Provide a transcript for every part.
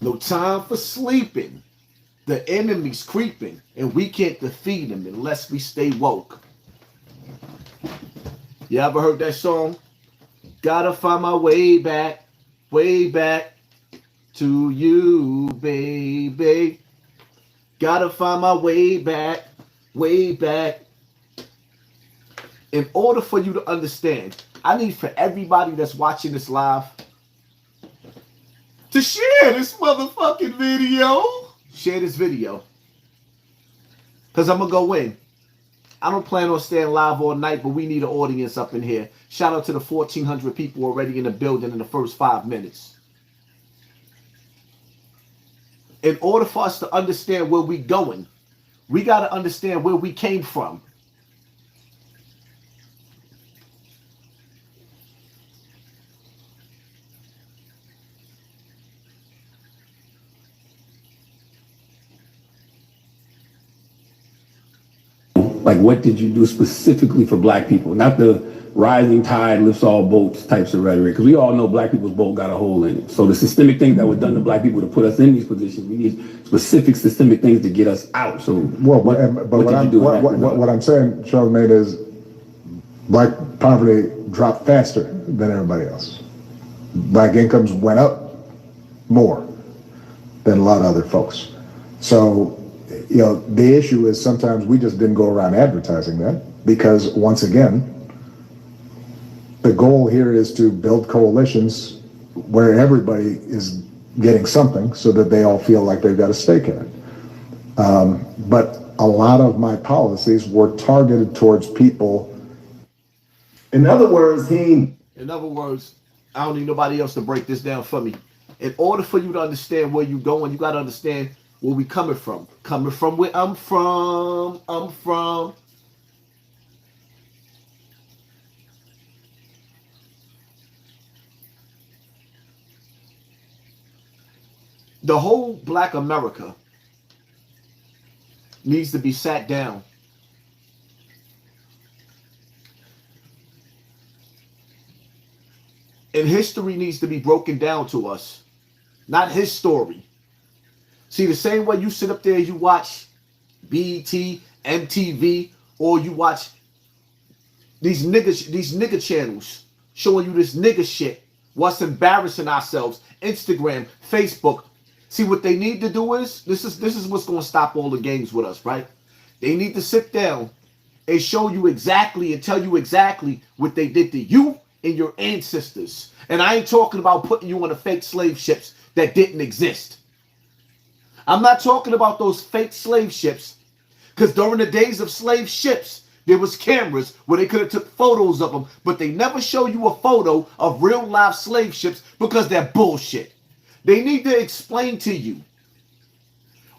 No time for sleeping. The enemy's creeping, and we can't defeat him unless we stay woke. You ever heard that song? Gotta find my way back to you, baby. Gotta find my way back. In order for you to understand, I need for everybody that's watching this live to share this motherfucking video. Share this video. Because I'm going to go in. I don't plan on staying live all night, but we need an audience up in here. Shout out to the 1,400 people already in the building in the first 5 minutes. In order for us to understand where we're going, we got to understand where we came from. Like, what did you do specifically for black people? Not the rising tide lifts all boats types of rhetoric, because we all know black people's boat got a hole in it. So the systemic things that were done to black people to put us in these positions, we need specific systemic things to get us out. So what I'm saying, Charlamagne, is black poverty dropped faster than everybody else. Black incomes went up more than a lot of other folks. So, you know, the issue is sometimes we just didn't go around advertising that, because once again, the goal here is to build coalitions where everybody is getting something so that they all feel like they've got a stake in it. But a lot of my policies were targeted towards people. in other words, I don't need nobody else to break this down for me. In order for you to understand where you're going, you got to understand where we coming from. Coming from where I'm from. The whole black America needs to be sat down. And history needs to be broken down to us. Not his story. See, the same way you sit up there, you watch BET, MTV, or you watch these nigga channels showing you this nigga shit. What's embarrassing ourselves. Instagram, Facebook. See, what they need to do is, this is what's going to stop all the games with us, right? They need to sit down and show you exactly and tell you exactly what they did to you and your ancestors. And I ain't talking about putting you on the fake slave ships that didn't exist. I'm not talking about those fake slave ships, because during the days of slave ships, there was cameras where they could have took photos of them, but they never show you a photo of real life slave ships because they're bullshit. They need to explain to you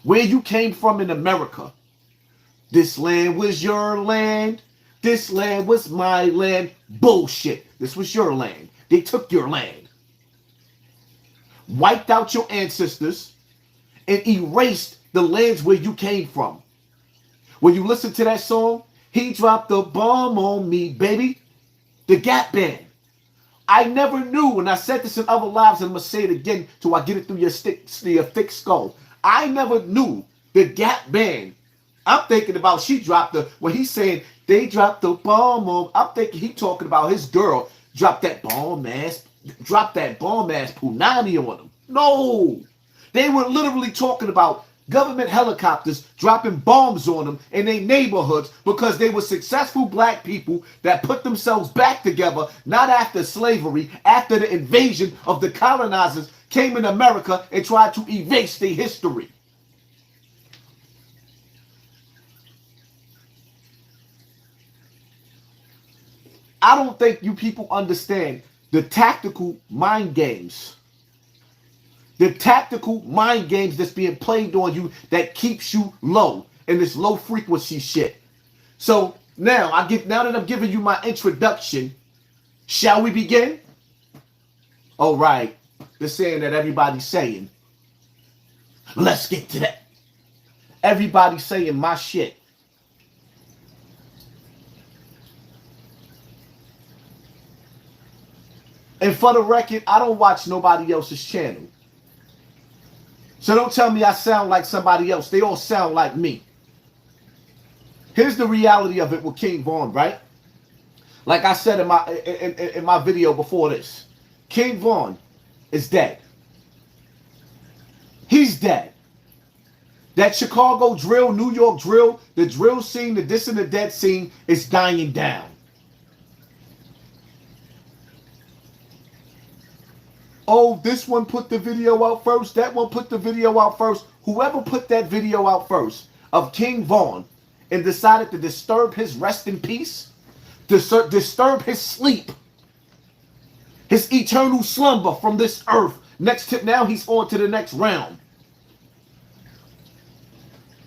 where you came from in America. This land was your land. This land was my land. Bullshit. This was your land. They took your land. Wiped out your ancestors and erased the lands where you came from. When you listen to that song, he dropped the bomb on me, baby. The Gap Band. I never knew, and I said this in other lives, and I'm going to say it again till I get it through your thick skull. I never knew the Gap Band. I'm thinking about when he's saying they dropped the bomb on, I'm thinking he talking about his girl dropped that bomb ass punani on him. No. They were literally talking about government helicopters dropping bombs on them in their neighborhoods because they were successful black people that put themselves back together, not after slavery, after the invasion of the colonizers came in America and tried to erase their history. I don't think you people understand the tactical mind games. The tactical mind games that's being played on you that keeps you low in this low frequency shit. So now that I'm giving you my introduction, shall we begin? All right. The saying that everybody's saying. Let's get to that. Everybody's saying my shit. And for the record, I don't watch nobody else's channel. So don't tell me I sound like somebody else. They all sound like me. Here's the reality of it with King Von, right? Like I said in my video before this, King Von is dead. He's dead. That Chicago drill, New York drill, the drill scene, the this and the dead scene is dying down. Oh, this one put the video out first. That one put the video out first. Whoever put that video out first of King Von and decided to disturb his rest in peace, disturb his sleep, his eternal slumber from this earth. Now he's on to the next realm.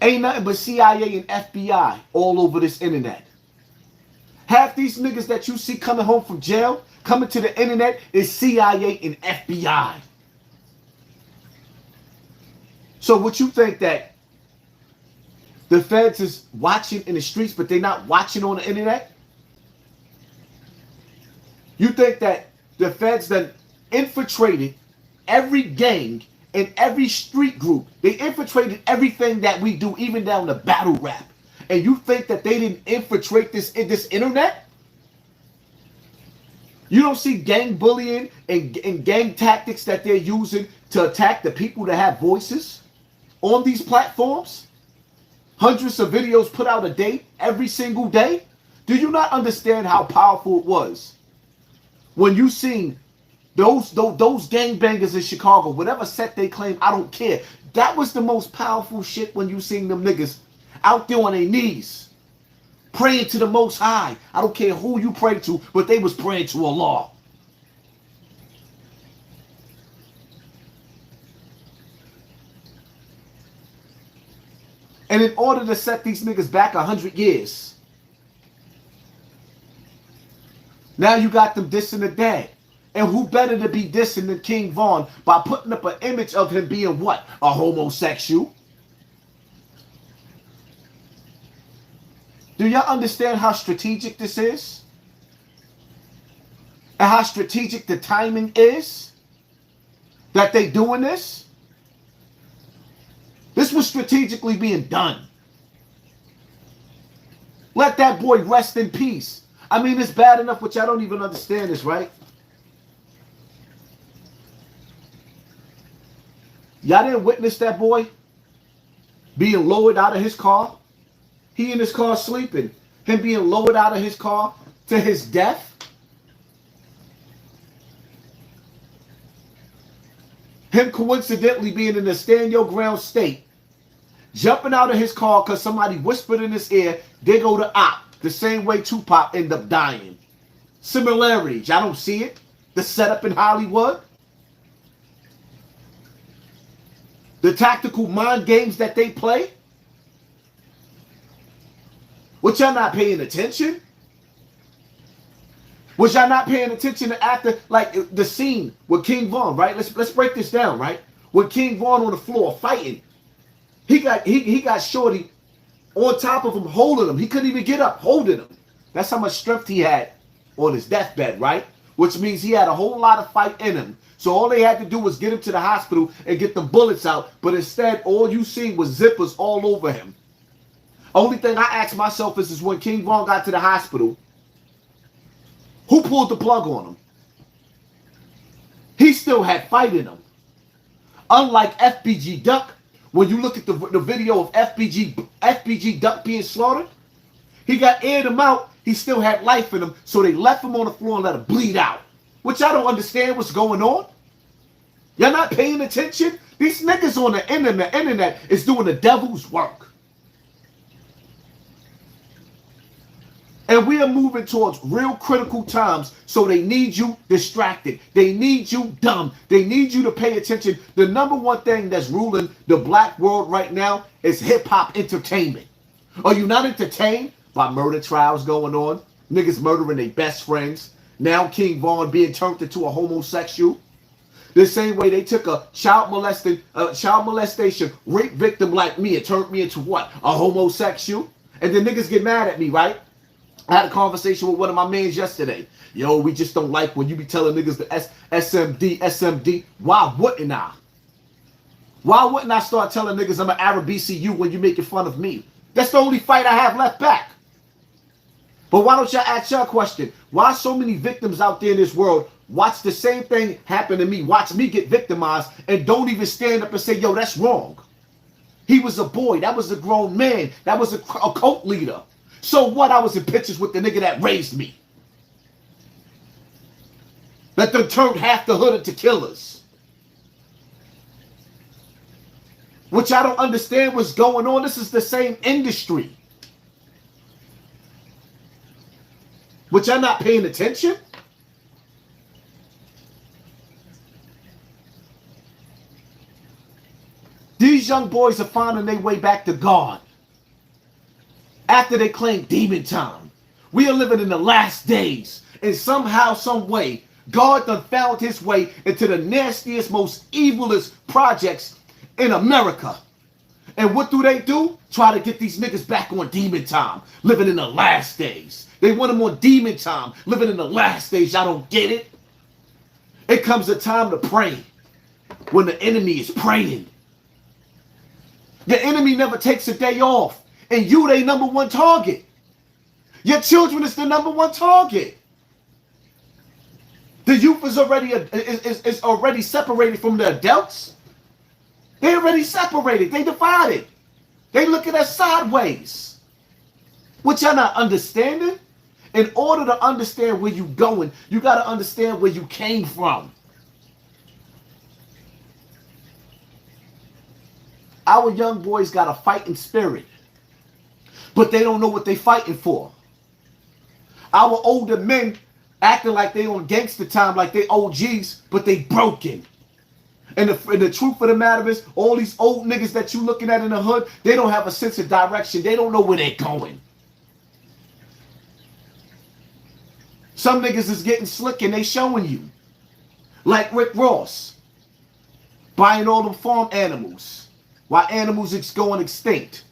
Ain't nothing but CIA and FBI all over this internet. Half these niggas that you see coming home from jail, coming to the internet, is CIA and FBI. So what you think that the feds is watching in the streets, but they're not watching on the internet? You think that the feds that infiltrated every gang and every street group, they infiltrated everything that we do, even down to battle rap, and you think that they didn't infiltrate this internet? You don't see gang bullying and gang tactics that they're using to attack the people that have voices on these platforms? Hundreds of videos put out a day, every single day? Do you not understand how powerful it was when you seen those gangbangers in Chicago, whatever set they claim, I don't care. That was the most powerful shit when you seen them niggas out there on their knees, praying to the Most High. I don't care who you pray to, but they was praying to Allah. And in order to set these niggas back 100 years, now you got them dissing the dead. And who better to be dissing than King Von by putting up an image of him being what? A homosexual? Do y'all understand how strategic this is? And how strategic the timing is that they doing this? This was strategically being done. Let that boy rest in peace. I mean, it's bad enough, which I don't even understand this, right? Y'all didn't witness that boy being lowered out of his car? He in his car sleeping. Him being lowered out of his car to his death? Him coincidentally being in a stand your ground state. Jumping out of his car because somebody whispered in his ear, they go to op. The same way Tupac ended up dying. Similarities. Y'all don't see it? The setup in Hollywood? The tactical mind games that they play? Was y'all not paying attention? Was y'all not paying attention to after, like the scene with King Von, right? Let's break this down, right? With King Von on the floor fighting. He got Shorty on top of him, holding him. He couldn't even get up, holding him. That's how much strength he had on his deathbed, right? Which means he had a whole lot of fight in him. So all they had to do was get him to the hospital and get the bullets out. But instead, all you seen was zippers all over him. Only thing I ask myself is when King Von got to the hospital, who pulled the plug on him? He still had fight in him. Unlike FBG Duck, when you look at the video of FBG Duck being slaughtered, he got aired him out. He still had life in him, so they left him on the floor and let him bleed out. Which I don't understand what's going on. Y'all not paying attention? These niggas on the internet is doing the devil's work. And we are moving towards real critical times, so they need you distracted. They need you dumb. They need you to pay attention. The number one thing that's ruling the black world right now is hip-hop entertainment. Are you not entertained by murder trials going on? Niggas murdering their best friends. Now King Von being turned into a homosexual. The same way they took a child molestation rape victim like me and turned me into what? A homosexual? And then niggas get mad at me, right? I had a conversation with one of my mans yesterday. Yo, we just don't like when you be telling niggas the SMD. Why wouldn't I? Why wouldn't I start telling niggas I'm an Arab BCU when you making fun of me? That's the only fight I have left back. But why don't y'all ask y'all question? Why so many victims out there in this world watch the same thing happen to me, watch me get victimized, and don't even stand up and say, yo, that's wrong. He was a boy. That was a grown man. That was a cult leader. So what? I was in pictures with the nigga that raised me. That them turned half the hood into killers. Which I don't understand what's going on. This is the same industry. But y'all not paying attention? These young boys are finding their way back to God after they claim demon time. We are living in the last days, and somehow, some way, God done found his way into the nastiest, most evilest projects in America. And what do? Try to get these niggas back on demon time, living in the last days. They want them on demon time, living in the last days. Y'all don't get it? It comes a time to pray when the enemy is praying. The enemy never takes a day off, and you they number one target. Your children is the number one target. The youth is already separated from the adults. They already separated. They divided. They looking at us sideways. What y'all not understanding? In order to understand where you going, you got to understand where you came from. Our young boys got a fighting spirit, but they don't know what they fighting for. Our older men acting like they on gangster time, like they OGs, but they broken. And the truth of the matter is, all these old niggas that you looking at in the hood, they don't have a sense of direction. They don't know where they're going. Some niggas is getting slick and they showing you. Like Rick Ross, buying all them farm animals while animals is going extinct.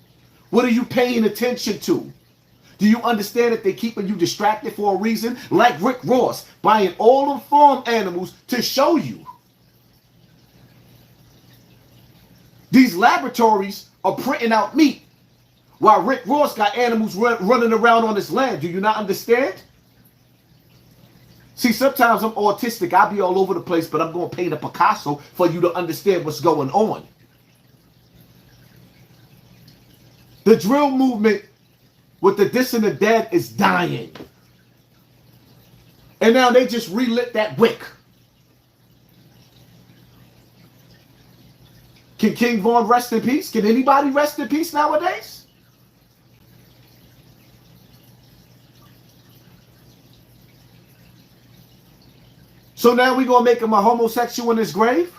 What are you paying attention to? Do you understand that they're keeping you distracted for a reason? Like Rick Ross, buying all them farm animals to show you. These laboratories are printing out meat while Rick Ross got animals running around on his land. Do you not understand? See, sometimes I'm autistic. I be all over the place, but I'm going to paint a Picasso for you to understand what's going on. The drill movement with the dis and the dead is dying. And now they just relit that wick. Can King Von rest in peace? Can anybody rest in peace nowadays? So now we're going to make him a homosexual in his grave?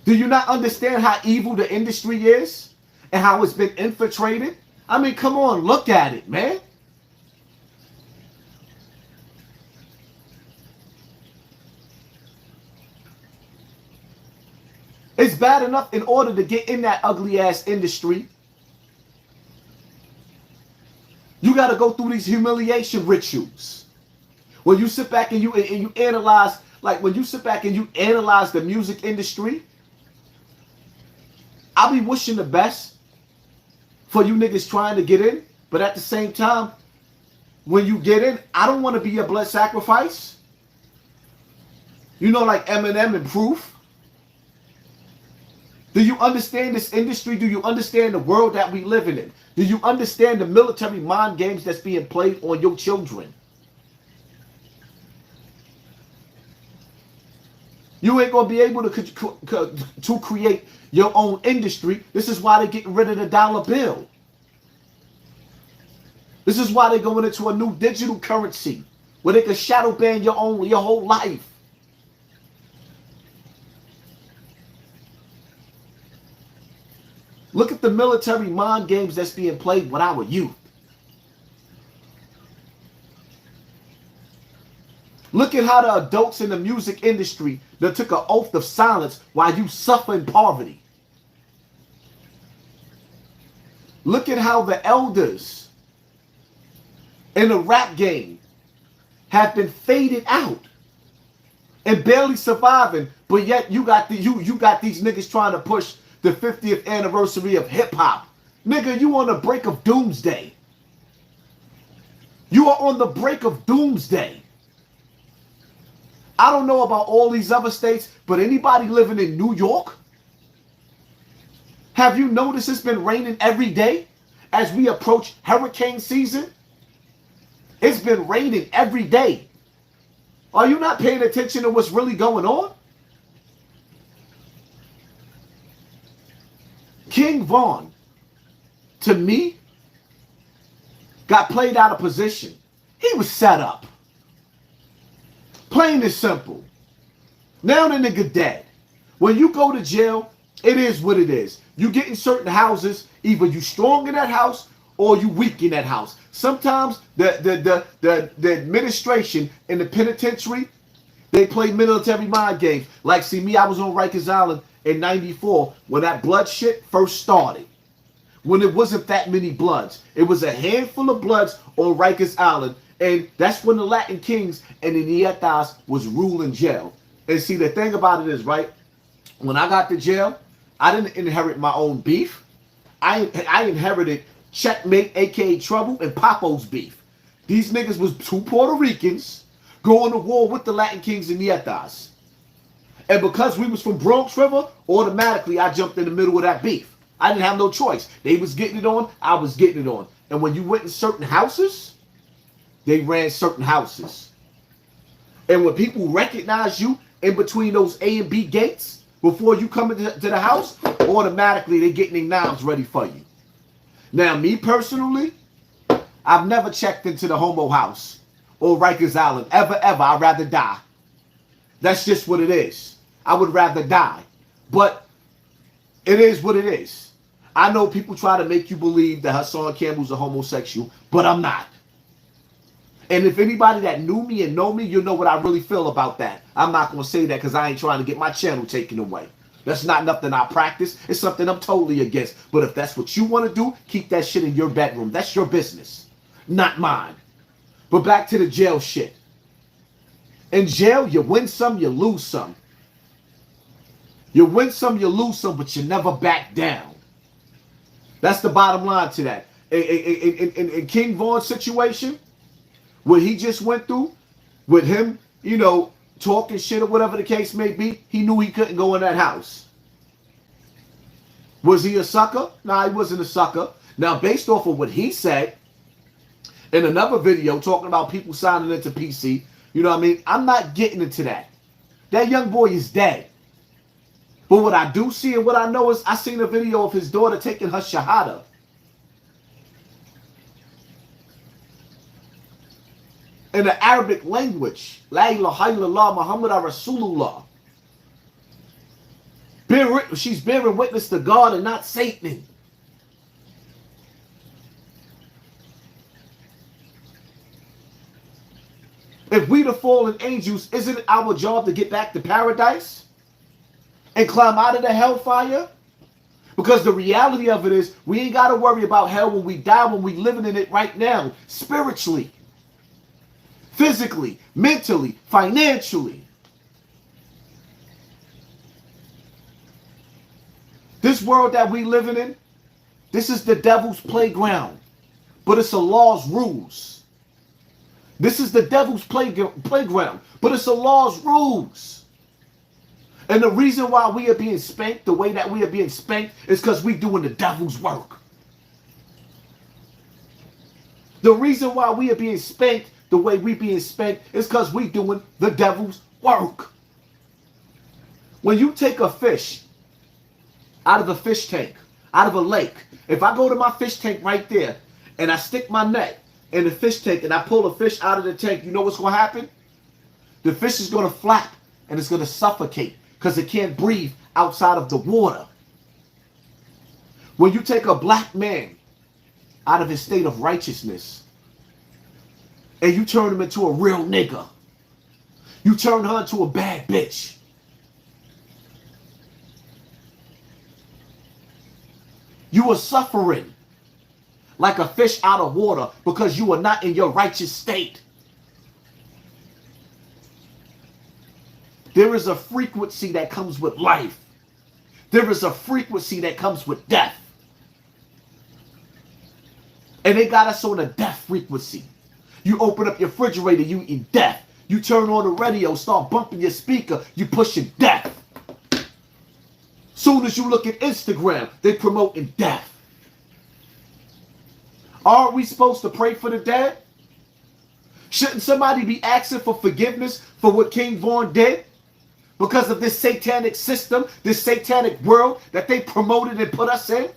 Do you not understand how evil the industry is? And how it's been infiltrated? I mean, come on, look at it, man. It's bad enough in order to get in that ugly ass industry. You got to go through these humiliation rituals. When you sit back and you analyze, like when you sit back and you analyze the music industry, I'll be wishing the best for you niggas trying to get in. But at the same time, when you get in, I don't want to be a blood sacrifice. You know, like Eminem and Proof. Do you understand this industry? Do you understand the world that we live in? Do you understand the military mind games that's being played on your children? You ain't going to be able to create your own industry. This is why they're getting rid of the dollar bill. This is why they're going into a new digital currency where they can shadow ban your whole life. Look at the military mind games that's being played with our youth. Look at how the adults in the music industry that took an oath of silence while you suffer in poverty. Look at how the elders in the rap game have been faded out and barely surviving, but yet you got these niggas trying to push the 50th anniversary of hip hop. Nigga, you on the brink of doomsday. You are on the brink of doomsday. I don't know about all these other states, but anybody living in New York? Have you noticed it's been raining every day as we approach hurricane season? It's been raining every day. Are you not paying attention to what's really going on? King Von, to me, got played out of position. He was set up. Plain and simple. Now the nigga dead. When you go to jail, it is what it is. You get in certain houses, either you strong in that house or you weak in that house. Sometimes the administration in the penitentiary, they play military mind games. Like, see me, I was on Rikers Island in 94 when that blood shit first started. When it wasn't that many bloods. It was a handful of bloods on Rikers Island. And that's when the Latin Kings and the Nietas was ruling jail. And see, the thing about it is, right, when I got to jail, I didn't inherit my own beef. I inherited Checkmate, a.k.a. Trouble, and Papo's beef. These niggas was two Puerto Ricans going to war with the Latin Kings and Nietas. And because we was from Bronx River, automatically I jumped in the middle of that beef. I didn't have no choice. They was getting it on, I was getting it on. And when you went in certain houses, they ran certain houses. And when people recognize you in between those A and B gates, before you come into the house, automatically they getting their knives ready for you. Now, me personally, I've never checked into the homo house or Rikers Island. Ever. I'd rather die. That's just what it is. I would rather die. But it is what it is. I know people try to make you believe that Hassan Campbell's a homosexual, but I'm not. And if anybody that knew me and know me, you'll know what I really feel about that. I'm not going to say that because I ain't trying to get my channel taken away. That's not nothing I practice. It's something I'm totally against. But if that's what you want to do, keep that shit in your bedroom. That's your business, not mine. But back to the jail shit. In jail, you win some, you lose some. You win some, you lose some, but you never back down. That's the bottom line to that. In King Von's situation, what he just went through, with him, you know, talking shit or whatever the case may be, he knew he couldn't go in that house. Was he a sucker? Nah, he wasn't a sucker. Now, based off of what he said in another video talking about people signing into PC, you know what I mean? I'm not getting into that. That young boy is dead. But what I do see and what I know is I seen a video of his daughter taking her shahada. In the Arabic language, La ilaha illallah Muhammad Rasulullah. She's bearing witness to God and not Satan. If we the fallen angels, isn't it our job to get back to paradise and climb out of the hellfire? Because the reality of it is, we ain't got to worry about hell when we die, when we living in it right now, spiritually, physically, mentally, financially. This world that we living in, this is the devil's playground, but it's a law's rules. This is the devil's playground, but it's a law's rules. And the reason why we are being spanked the way that we are being spanked is because we doing the devil's work. The reason why we are being spanked the way we being spanked is because we doing the devil's work. When you take a fish out of a fish tank, out of a lake, if I go to my fish tank right there and I stick my net in the fish tank and I pull a fish out of the tank, you know what's going to happen? The fish is going to flap and it's going to suffocate because it can't breathe outside of the water. When you take a black man out of his state of righteousness and you turn him into a real nigga, you turn her into a bad bitch, you are suffering like a fish out of water because you are not in your righteous state. There is a frequency that comes with life. There is a frequency that comes with death. And they got us on a death frequency. You open up your refrigerator, you eat death. You turn on the radio, start bumping your speaker, you pushing death. Soon as you look at Instagram, they promoting death. Aren't we supposed to pray for the dead? Shouldn't somebody be asking for forgiveness for what King Von did? Because of this satanic system, this satanic world that they promoted and put us in?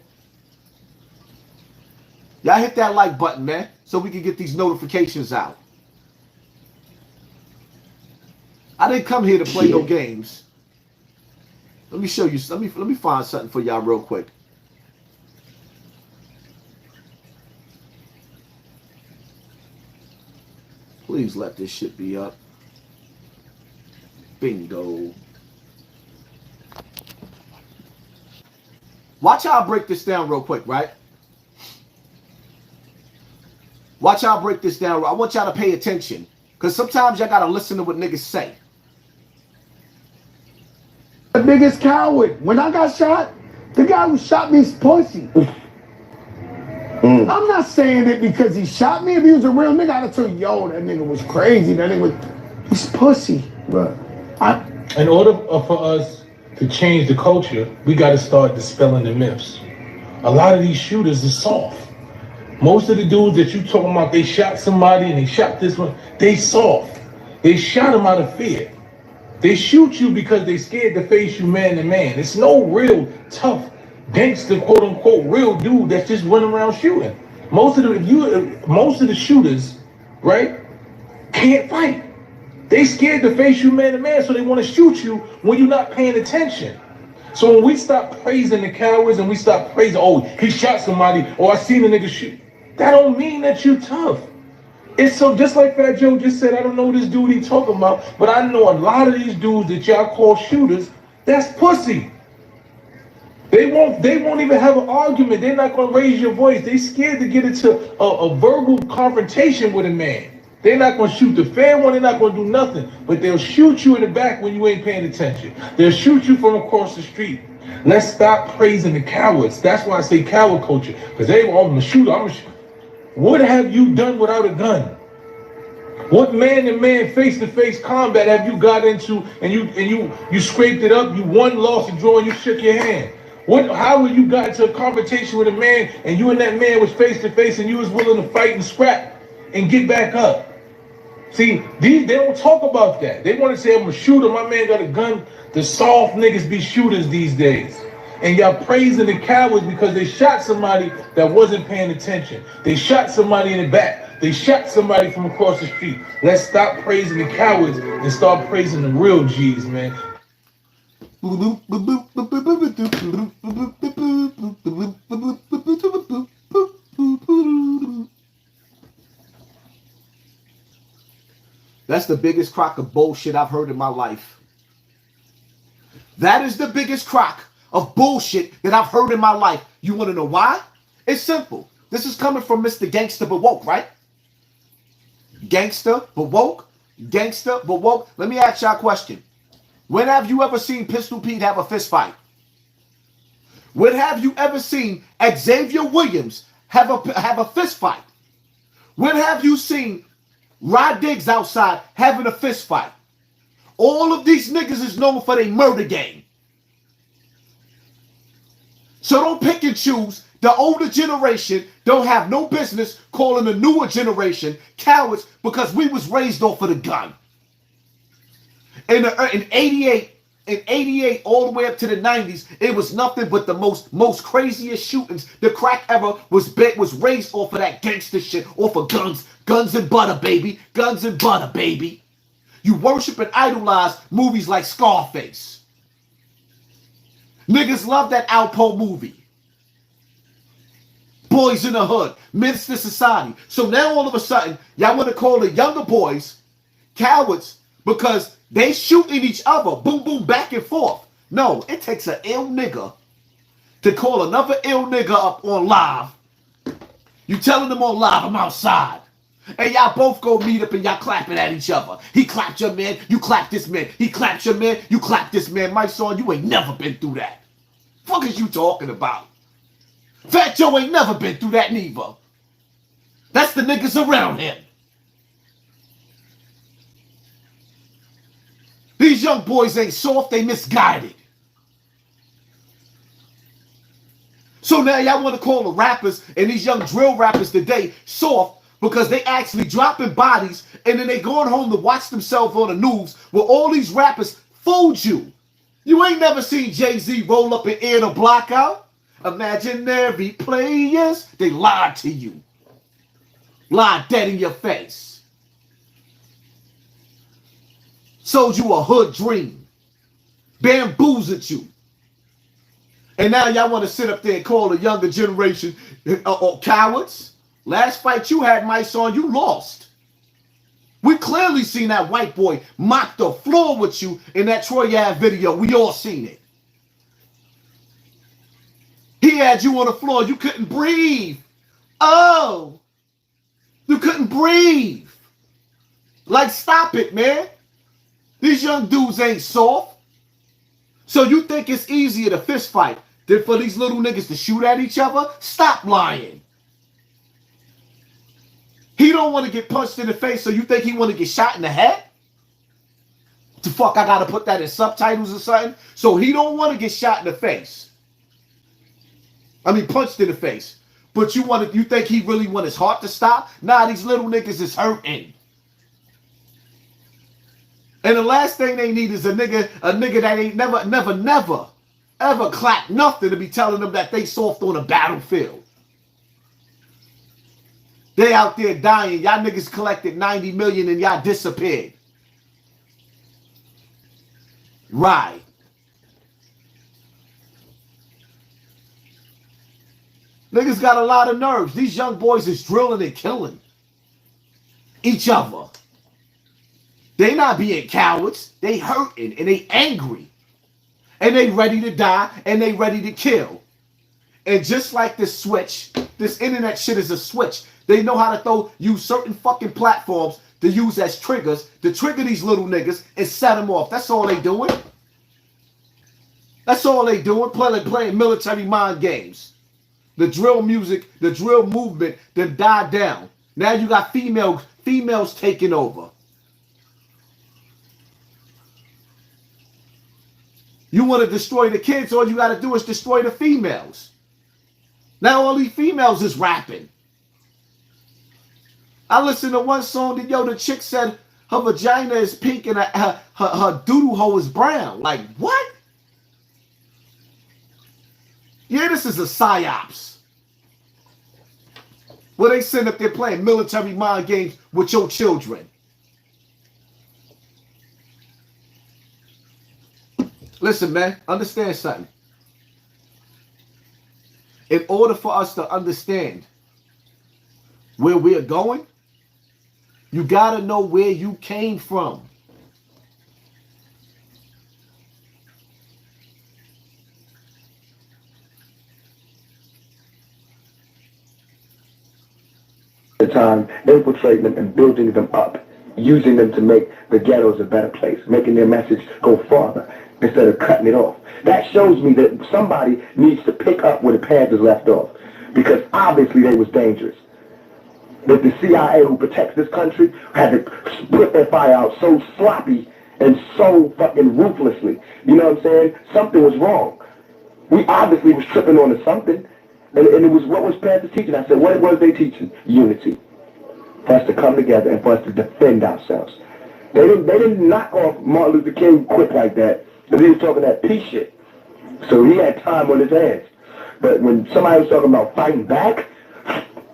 Y'all hit that like button, man, so we can get these notifications out. I didn't come here to play no games. Let me show you. Let me find something for y'all real quick. Please let this shit be up. Bingo. Watch how I break this down real quick, right? Watch how I break this down. I want y'all to pay attention. Because sometimes y'all got to listen to what niggas say. The biggest coward. When I got shot, the guy who shot me is pussy. I'm not saying it because he shot me. If he was a real nigga, I'd have told you, yo, that nigga was crazy. That nigga was, he's pussy. Right. In order for us to change the culture, we got to start dispelling the myths. A lot of these shooters are soft. Most of the dudes that you talking about, they shot somebody and they shot this one, they soft. They shot him out of fear. They shoot you because they scared to face you man to man. It's no real tough gangster, quote unquote, real dude that's just running around shooting. Most of the shooters, right, can't fight. They scared to face you man to man, so they want to shoot you when you're not paying attention. So when we stop praising the cowards and we stop praising, oh, he shot somebody, or I seen a nigga shoot, that don't mean that you tough. It's so just like Fat Joe just said, I don't know this dude he talking about, but I know a lot of these dudes that y'all call shooters, that's pussy. They won't even have an argument. They're not gonna raise your voice. They scared to get into a verbal confrontation with a man. They're not gonna shoot the fair one, they're not gonna do nothing, but they'll shoot you in the back when you ain't paying attention. They'll shoot you from across the street. Let's stop praising the cowards. That's why I say coward culture, because I'm a shooter, What have you done without a gun? What man-to-man, face-to-face combat have you got into and you scraped it up, you won, lost, and draw, and you shook your hand? How you got into a confrontation with a man and you and that man was face-to-face and you was willing to fight and scrap and get back up? See, they don't talk about that. They want to say, I'm a shooter, my man got a gun. The soft niggas be shooters these days. And y'all praising the cowards because they shot somebody that wasn't paying attention. They shot somebody in the back. They shot somebody from across the street. Let's stop praising the cowards and start praising the real G's, man. That's the biggest crock of bullshit I've heard in my life. That is the biggest crock of bullshit that I've heard in my life. You want to know why? It's simple. This is coming from Mr. Gangster but Woke, right? Gangster but Woke? Gangster but Woke? Let me ask y'all a question. When have you ever seen Pistol Pete have a fist fight? When have you ever seen Xavier Williams have a fist fight? When have you seen Rod Diggs outside having a fist fight? All of these niggas is known for their murder game. So don't pick and choose. The older generation don't have no business calling the newer generation cowards because we was raised off of the gun. In 88, all the way up to the 90s, it was nothing but the most craziest shootings. The crack era was raised off of that gangster shit, off of guns. Guns and butter, baby. Guns and butter, baby. You worship and idolize movies like Scarface. Niggas love that Alpo movie. Boys in the Hood, Minister Society. So now all of a sudden, y'all want to call the younger boys cowards because they shooting each other, boom, boom, back and forth. No, it takes an ill nigga to call another ill nigga up on live. You telling them on live, I'm outside. And y'all both go meet up and y'all clapping at each other. He clapped your man, you clapped this man. He clapped your man, you clapped this man. Mysonne, you ain't never been through that. Fuck is you talking about? Fat Joe ain't never been through that neither. That's the niggas around him. These young boys ain't soft, they misguided. So now y'all want to call the rappers and these young drill rappers today soft because they actually dropping bodies and then they going home to watch themselves on the news where all these rappers fooled you. You ain't never seen Jay-Z roll up and air the block out. Imaginary players, they lied to you. Lied dead in your face. Sold you a hood dream. Bamboozled you. And now y'all want to sit up there and call the younger generation cowards? Last fight you had, Mysonne, you lost. We clearly seen that white boy mop the floor with you in that Troy Ave video. We all seen it. He had you on the floor. You couldn't breathe. Oh. You couldn't breathe. Like, stop it, man. These young dudes ain't soft. So you think it's easier to fist fight than for these little niggas to shoot at each other? Stop lying. He don't want to get punched in the face, so you think he want to get shot in the head? The fuck, I gotta put that in subtitles or something? So he don't want to get shot in the face. I mean, punched in the face. But you think he really want his heart to stop? Nah, these little niggas is hurting. And the last thing they need is a nigga that ain't never, ever clapped nothing to be telling them that they soft on a battlefield. They out there dying. Y'all niggas collected 90 million and y'all disappeared. Right. Niggas got a lot of nerves. These young boys is drilling and killing each other. They not being cowards. They hurting and they angry. And they ready to die and they ready to kill. And just like this switch, this internet shit is a switch. They know how to use certain fucking platforms to use as triggers to trigger these little niggas and set them off. That's all they doing. That's all they doing. Playing military mind games. The drill music, the drill movement then died down. Now you got females taking over. You want to destroy the kids, all you got to do is destroy the females. Now all these females is rapping. I listened to one song that, the chick said her vagina is pink and her doodle hole is brown. Like, what? Yeah, this is a psyops. Where they sit up there playing military mind games with your children. Listen, man, understand something. In order for us to understand where we're going, you got to know where you came from. The time infiltrating them and building them up, using them to make the ghettos a better place, making their message go farther instead of cutting it off. That shows me that somebody needs to pick up where the Panthers left off, because obviously they was dangerous. That the CIA, who protects this country, had to put their fire out so sloppy and so fucking ruthlessly. You know what I'm saying? Something was wrong. We obviously was tripping on to something. And it was, what was Panthers teaching? I said, what was they teaching? Unity. For us to come together and for us to defend ourselves. They didn't knock off Martin Luther King quick like that, because he was talking that peace shit. So he had time on his hands. But when somebody was talking about fighting back,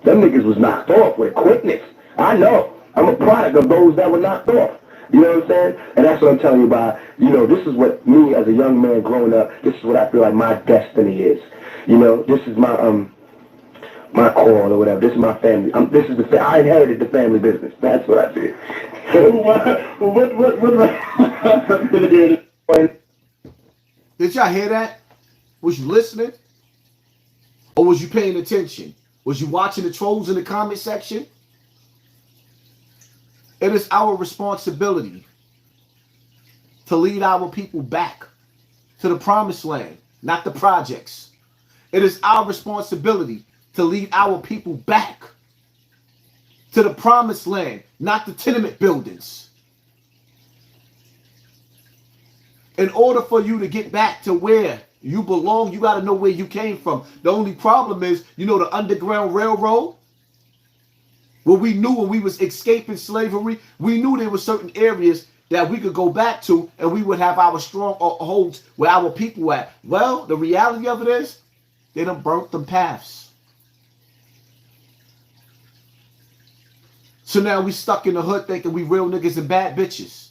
them niggas was knocked off with quickness. I know. I'm a product of those that were knocked off. You know what I'm saying? And that's what I'm telling you about. This is what me as a young man growing up, this is what I feel like my destiny is. This is my my call or whatever. This is my family. I inherited the family business. That's what I did. So Did y'all hear that? Was you listening? Or was you paying attention? Was you watching the trolls in the comment section? It is our responsibility to lead our people back to the promised land, not the projects. It is our responsibility to lead our people back to the promised land, not the tenement buildings. In order for you to get back to where you belong, you got to know where you came from. The only problem is, you know, the Underground Railroad, where we knew when we was escaping slavery, we knew there were certain areas that we could go back to and we would have our strongholds where our people were at. Well, the reality of it is, they done burnt them paths. So now we stuck in the hood thinking we real niggas and bad bitches.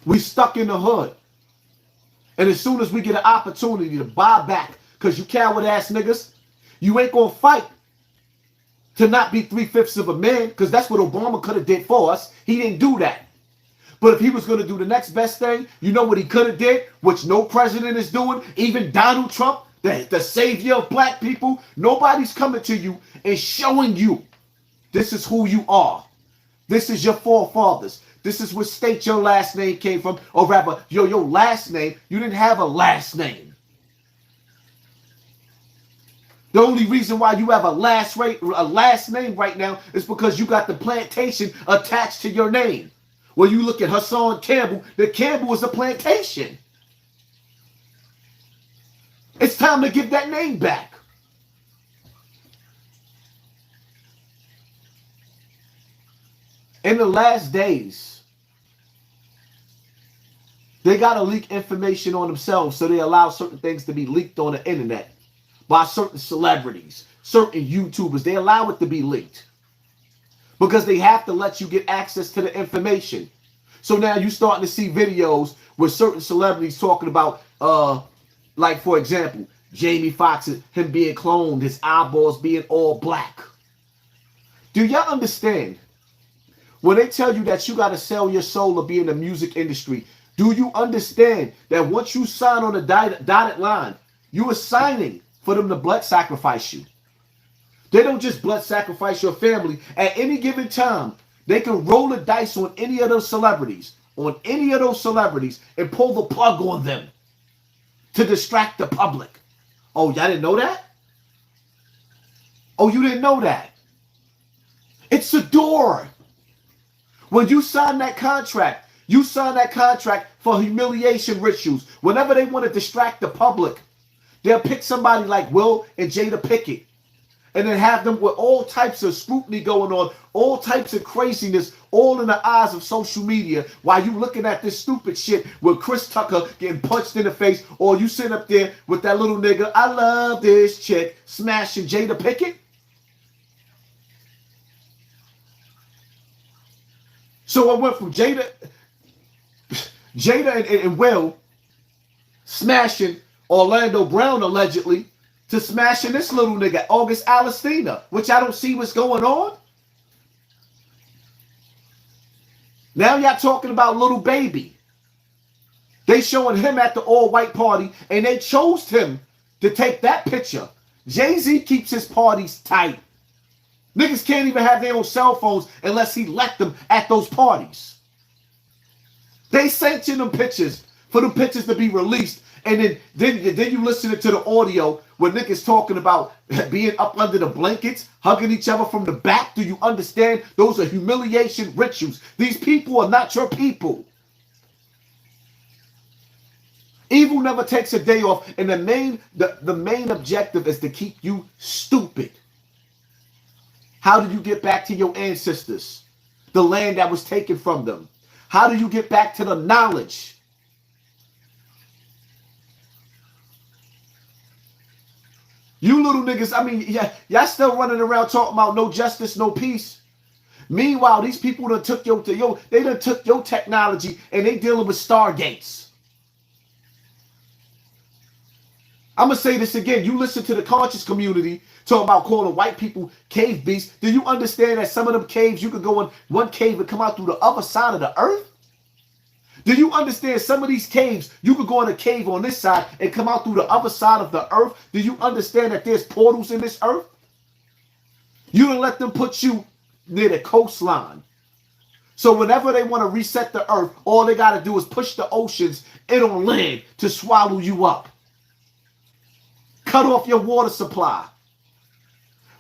We stuck in the hood. And as soon as we get an opportunity to buy back, because you coward ass niggas, you ain't gonna fight to not be 3/5 of a man, because that's what Obama could have did for us. He didn't do that. But if he was going to do the next best thing, you know what he could have did, which no president is doing, even Donald Trump, the savior of black people. Nobody's coming to you and showing you this is who you are. This is your forefathers. This is what state your last name came from, or rather, your last name. You didn't have a last name. The only reason why you have a last name right now is because you got the plantation attached to your name. When you look at Hassan Campbell, the Campbell was a plantation. It's time to give that name back. In the last days, they got to leak information on themselves, so they allow certain things to be leaked on the internet by certain celebrities, certain YouTubers. They allow it to be leaked because they have to let you get access to the information. So now you're starting to see videos with certain celebrities talking about, like, for example, Jamie Foxx, him being cloned, his eyeballs being all black. Do y'all understand? When they tell you that you got to sell your soul to be in the music industry, do you understand that once you sign on the dotted line, you are signing for them to blood sacrifice you? They don't just blood sacrifice your family. At any given time, they can roll the dice on any of those celebrities, and pull the plug on them to distract the public. Oh, y'all didn't know that? Oh, you didn't know that? It's a door. When you sign that contract, you sign that contract for humiliation rituals. Whenever they want to distract the public, they'll pick somebody like Will and Jada Pickett and then have them with all types of scrutiny going on, all types of craziness, all in the eyes of social media, while you looking at this stupid shit with Chris Tucker getting punched in the face, or you sit up there with that little nigga, I love this chick, smashing Jada Pickett. So I went from Jada and Will smashing Orlando Brown allegedly to smashing this little nigga, August Alsina, which I don't see what's going on. Now y'all talking about Little Baby. They showing him at the all-white party, and they chose him to take that picture. Jay-Z keeps his parties tight. Niggas can't even have their own cell phones unless he let them at those parties. They sanction them pictures for the pictures to be released, and then you listen to the audio where niggas talking about being up under the blankets, hugging each other from the back. Do you understand? Those are humiliation rituals. These people are not your people. Evil never takes a day off, and the main objective is to keep you stupid. How do you get back to your ancestors? The land that was taken from them. How do you get back to the knowledge? You little niggas, I mean, y'all still running around talking about no justice, no peace. Meanwhile, these people done took your technology and they dealing with Stargates. I'm going to say this again. You listen to the conscious community talking about calling white people cave beasts. Do you understand that some of them caves, you could go in one cave and come out through the other side of the earth? Do you understand some of these caves, you could go in a cave on this side and come out through the other side of the earth? Do you understand that there's portals in this earth? You didn't let them put you near the coastline. So whenever they want to reset the earth, all they got to do is push the oceans in on land to swallow you up. Cut off your water supply.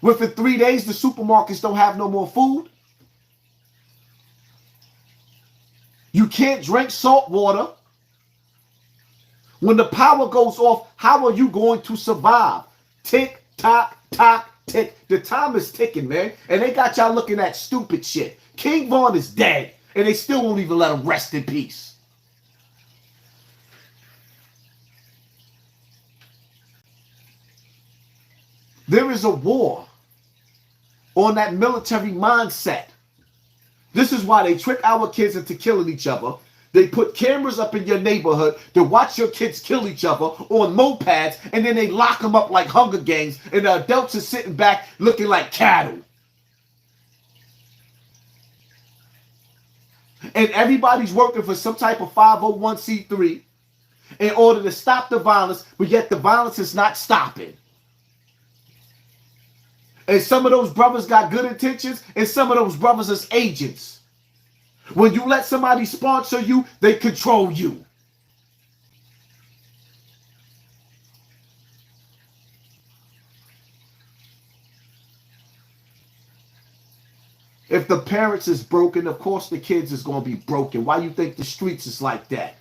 Within 3 days, the supermarkets don't have no more food. You can't drink salt water. When the power goes off, how are you going to survive? Tick, tock, tock, tick. The time is ticking, man. And they got y'all looking at stupid shit. King Von is dead, and they still won't even let him rest in peace. There is a war on that military mindset. This is why they trick our kids into killing each other. They put cameras up in your neighborhood to watch your kids kill each other on mopeds, and then they lock them up like Hunger Games, and the adults are sitting back looking like cattle. And everybody's working for some type of 501c3 in order to stop the violence, but yet the violence is not stopping. And some of those brothers got good intentions, and some of those brothers is agents. When you let somebody sponsor you, they control you. If the parents is broken, of course the kids is going to be broken. Why you think the streets is like that?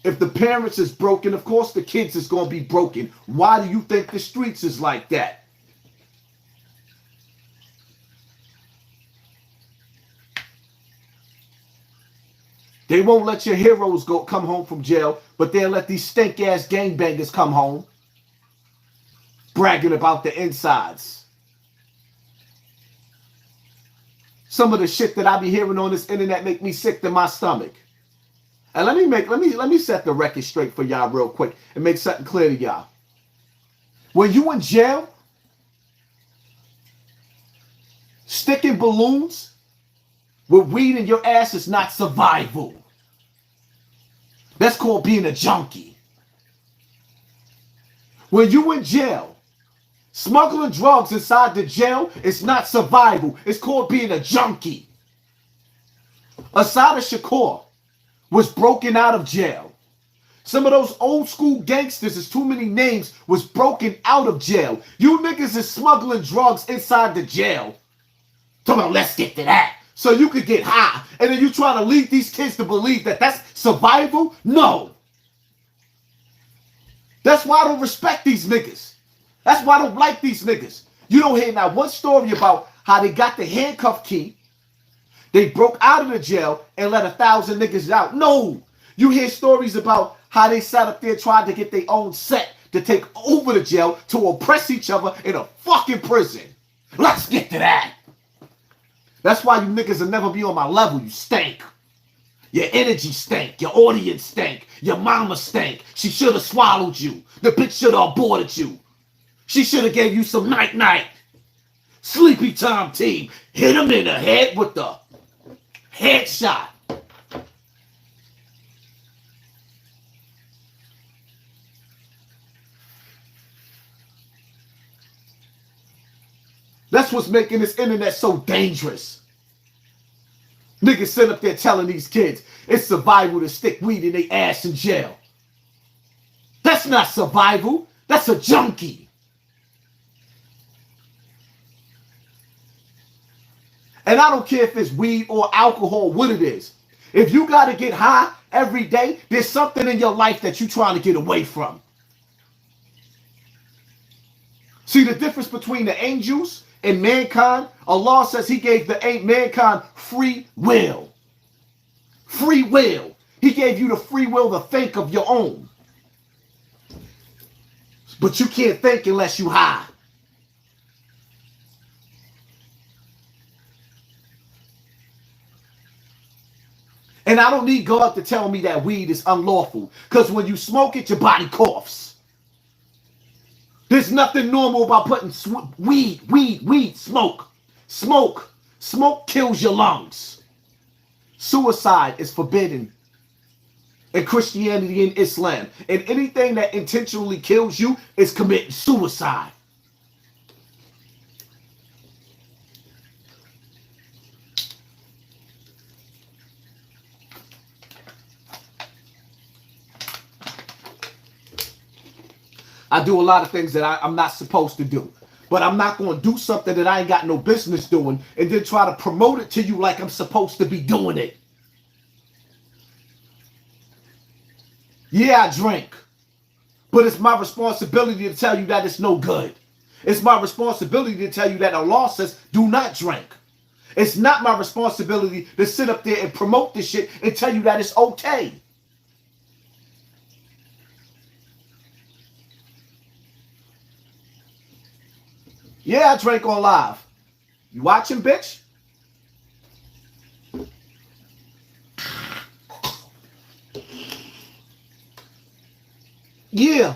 If the parents is broken, of course the kids is going to be broken. Why do you think the streets is like that? They won't let your heroes come home from jail, but they'll let these stink-ass gangbangers come home, bragging about the insides. Some of the shit that I be hearing on this internet make me sick to my stomach. And let me set the record straight for y'all real quick and make something clear to y'all. When you in jail, sticking balloons with weed in your ass is not survival. That's called being a junkie. When you in jail, smuggling drugs inside the jail is not survival. It's called being a junkie. Assata Shakur was broken out of jail. Some of those old school gangsters, there's too many names, was broken out of jail. You niggas is smuggling drugs inside the jail. Talking about, let's get to that. So you could get high. And then you trying to lead these kids to believe that that's survival? No. That's why I don't respect these niggas. That's why I don't like these niggas. You don't hear now one story about how they got the handcuff key. They broke out of the jail and let 1,000 niggas out. No. You hear stories about how they sat up there trying to get their own set to take over the jail to oppress each other in a fucking prison. Let's get to that. That's why you niggas will never be on my level. You stink. Your energy stank. Your audience stank. Your mama stank. She should have swallowed you. The bitch should have aborted you. She should have gave you some night-night. Sleepy time team. Hit him in the head with the headshot. That's what's making this internet so dangerous. Niggas sit up there telling these kids it's survival to stick weed in their ass in jail. That's not survival. That's a junkie. And I don't care if it's weed or alcohol, what it is. If you got to get high every day, there's something in your life that you're trying to get away from. See the difference between the angels and mankind? Allah says he gave the mankind free will. Free will. He gave you the free will to think of your own. But you can't think unless you high. And I don't need God to tell me that weed is unlawful. Because when you smoke it, your body coughs. There's nothing normal about putting weed, smoke. Smoke kills your lungs. Suicide is forbidden in Christianity and Islam. And anything that intentionally kills you is committing suicide. I do a lot of things that I'm not supposed to do. But I'm not going to do something that I ain't got no business doing and then try to promote it to you like I'm supposed to be doing it. Yeah, I drink. But it's my responsibility to tell you that it's no good. It's my responsibility to tell you that the law says do not drink. It's not my responsibility to sit up there and promote this shit and tell you that it's okay. Yeah, I drank on live. You watching, bitch? Yeah.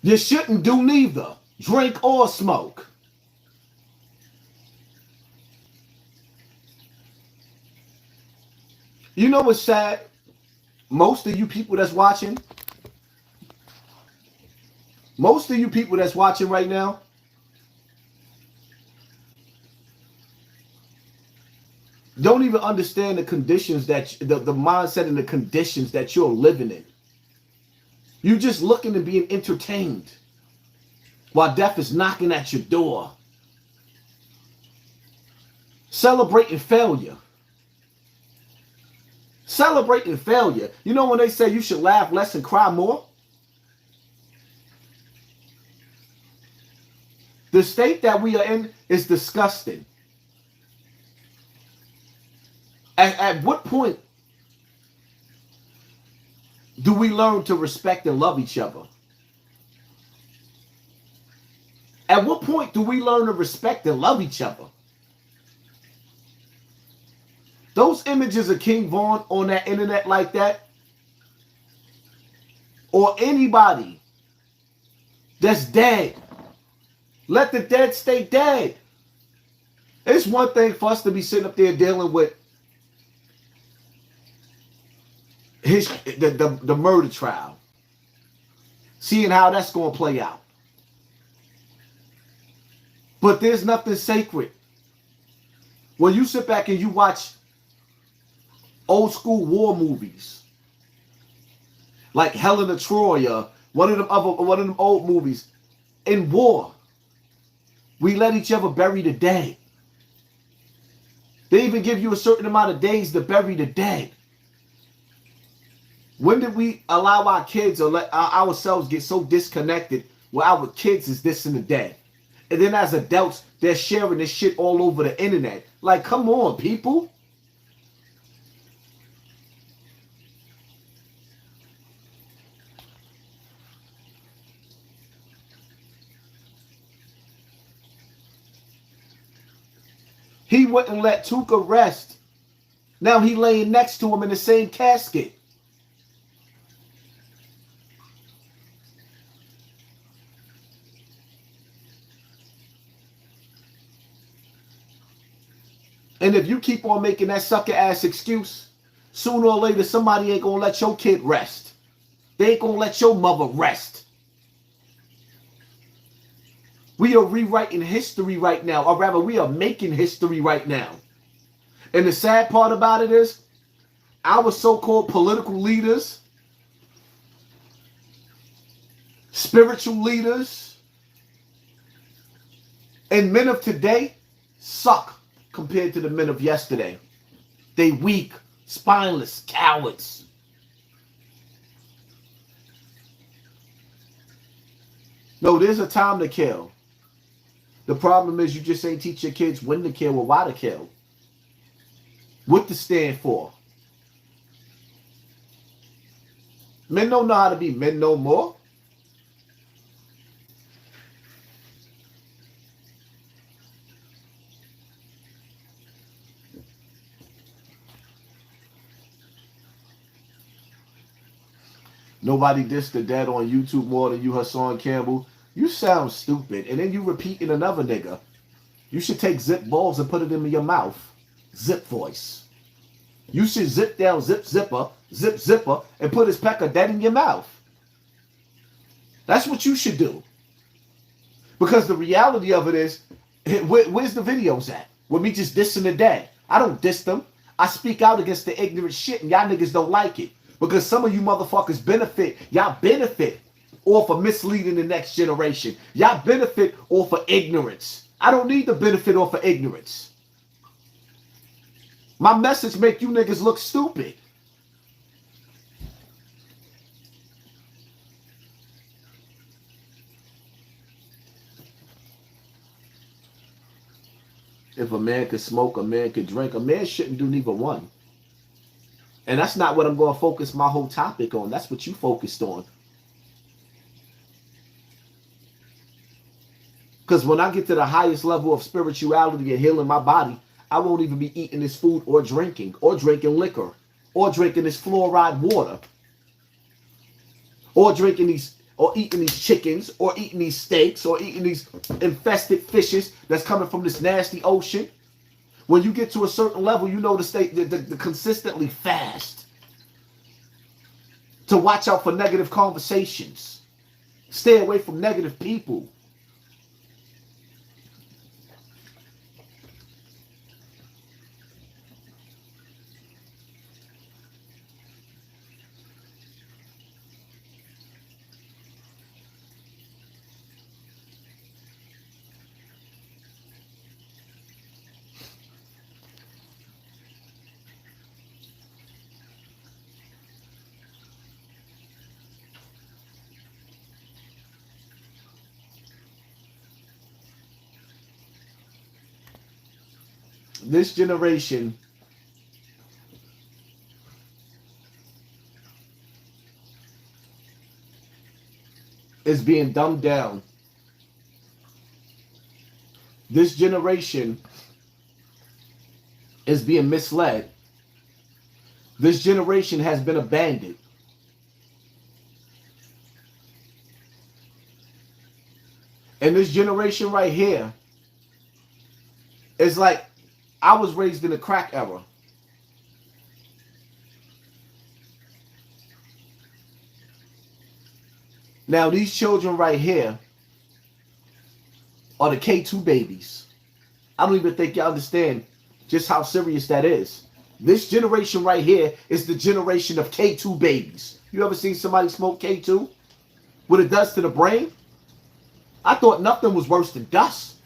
You shouldn't do neither. Drink or smoke. You know what's sad? Most of you people that's watching right now, don't even understand the conditions that, the mindset and the conditions that you're living in. You're just looking and being entertained while death is knocking at your door. Celebrating failure. Celebrating failure. You know when they say you should laugh less and cry more? The state that we are in is disgusting. At what point do we learn to respect and love each other? At what point do we learn to respect and love each other? Those images of King Von on that internet like that, or anybody that's dead, let the dead stay dead. It's one thing for us to be sitting up there dealing with the murder trial, seeing how that's going to play out. But there's nothing sacred. When you sit back and you watch old school war movies like Helen of Troy or one of them old movies, in war, we let each other bury the dead. They even give you a certain amount of days to bury the dead. When did we allow our kids or let ourselves get so disconnected where our kids is this and the dead? And then as adults, they're sharing this shit all over the internet. Like, come on, people. He wouldn't let Tuka rest. Now he laying next to him in the same casket. And if you keep on making that sucker ass excuse, sooner or later somebody ain't gonna let your kid rest. They ain't gonna let your mother rest. We are rewriting history right now, or rather we are making history right now. And the sad part about it is, our so-called political leaders, spiritual leaders, and men of today suck compared to the men of yesterday. They weak, spineless cowards. No, there's a time to kill. The problem is you just ain't teach your kids when to kill or why to kill. What to stand for. Men don't know how to be men no more. Nobody dissed the dead on YouTube more than you, Hassan Campbell. You sound stupid. And then you repeating another nigga. You should take zip balls and put it in your mouth. Zip voice. You should zip down zipper, and put his pecker dead in your mouth. That's what you should do. Because the reality of it is, where's the videos at? With me just dissing the dead. I don't diss them. I speak out against the ignorant shit and y'all niggas don't like it. Because some of you motherfuckers benefit. Y'all benefit off of misleading the next generation. Y'all benefit off of ignorance. I don't need the benefit off of ignorance. My message make you niggas look stupid. If a man could smoke, a man could drink. A man shouldn't do neither one. And that's not what I'm going to focus my whole topic on. That's what you focused on. Because when I get to the highest level of spirituality and healing my body, I won't even be eating this food or drinking liquor, or drinking this fluoride water, or drinking these, or eating these chickens, or eating these steaks, or eating these infested fishes that's coming from this nasty ocean. When you get to a certain level, you know to stay to consistently fast, to watch out for negative conversations, stay away from negative people. This generation is being dumbed down. This generation is being misled. This generation has been abandoned. And this generation right here is like, I was raised in the crack era. Now these children right here are the K2 babies. I don't even think y'all understand just how serious that is. This generation right here is the generation of K2 babies. You ever seen somebody smoke K2? What it does to the brain? I thought nothing was worse than dust.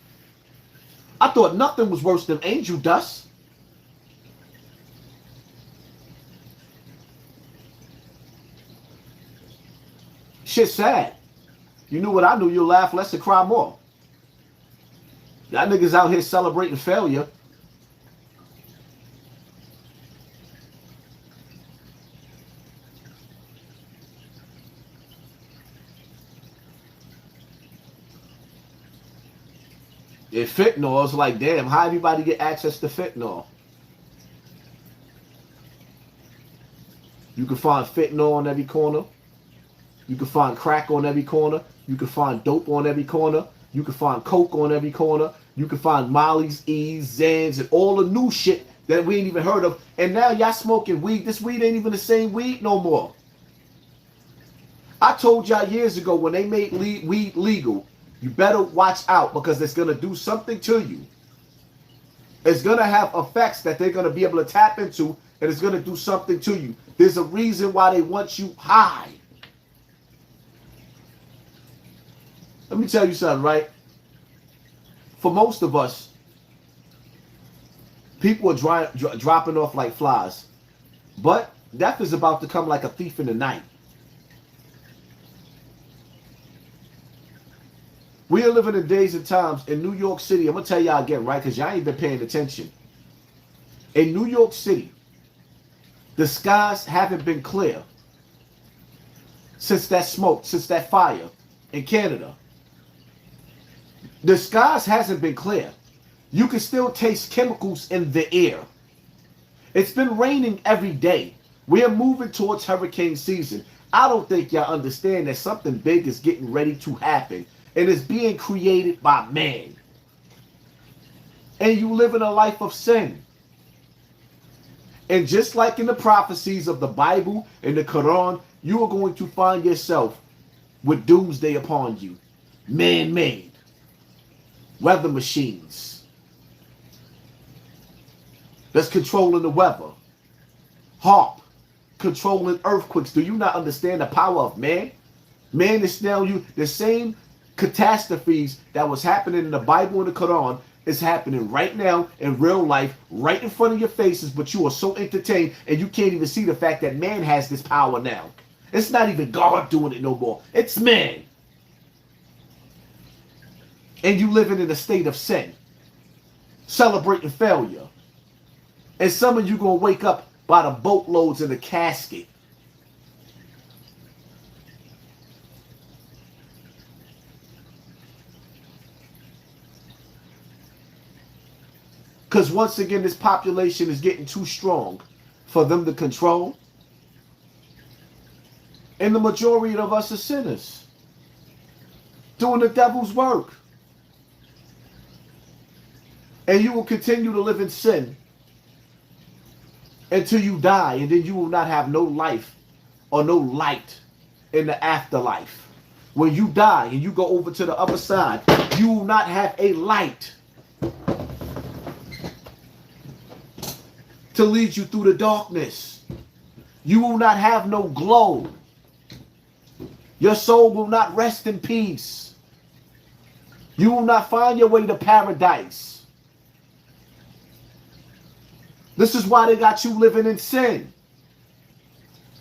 I thought nothing was worse than angel dust. Shit's sad. You knew what I knew, you'll laugh less and cry more. Y'all niggas out here celebrating failure. And fentanyl is like, damn, how everybody get access to fentanyl? You can find fentanyl on every corner. You can find crack on every corner. You can find dope on every corner. You can find coke on every corner. You can find Molly's, E's, Zans, and all the new shit that we ain't even heard of. And now y'all smoking weed. This weed ain't even the same weed no more. I told y'all years ago when they made weed legal, you better watch out because it's going to do something to you. It's going to have effects that they're going to be able to tap into, and it's going to do something to you. There's a reason why they want you high. Let me tell you something, right? For most of us, people are dropping off like flies. But death is about to come like a thief in the night. We are living in days and times in New York City. I'm going to tell y'all again, right? Because y'all ain't been paying attention. In New York City, the skies haven't been clear since that smoke, since that fire in Canada. The skies hasn't been clear. You can still taste chemicals in the air. It's been raining every day. We're moving towards hurricane season. I don't think y'all understand that something big is getting ready to happen. And it's being created by man. and you live in a life of sin. And just like in the prophecies of the Bible and the Quran, you are going to find yourself with doomsday upon you. Man-made. Weather machines. That's controlling the weather. HARP. Controlling earthquakes. Do you not understand the power of man? Man is now you. The same catastrophes that was happening in the Bible and the Quran is happening right now in real life, right in front of your faces, but you are so entertained and you can't even see the fact that man has this power now. It's not even God doing it no more. It's man. And you living in a state of sin, celebrating failure. And some of you gonna wake up by the boatloads in the casket. Because once again, this population is getting too strong for them to control. And the majority of us are sinners, doing the devil's work. And you will continue to live in sin until you die, and then you will not have no life or no light in the afterlife. When you die and you go over to the other side, you will not have a light to lead you through the darkness. You will not have no glow. Your soul will not rest in peace. You will not find your way to paradise. This is why they got you living in sin.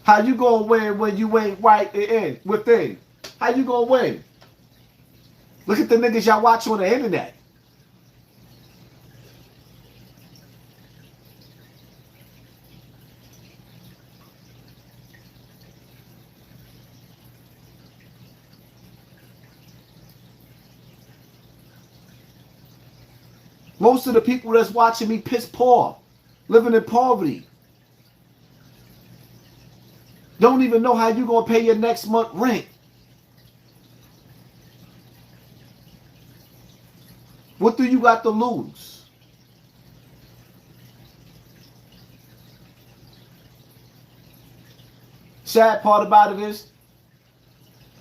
How you gonna win when you ain't right within? How you gonna win? Look at the niggas y'all watch on the internet. Most of the people that's watching me piss poor, living in poverty. Don't even know how you gonna pay your next month rent. What do you got to lose? Sad part about it is,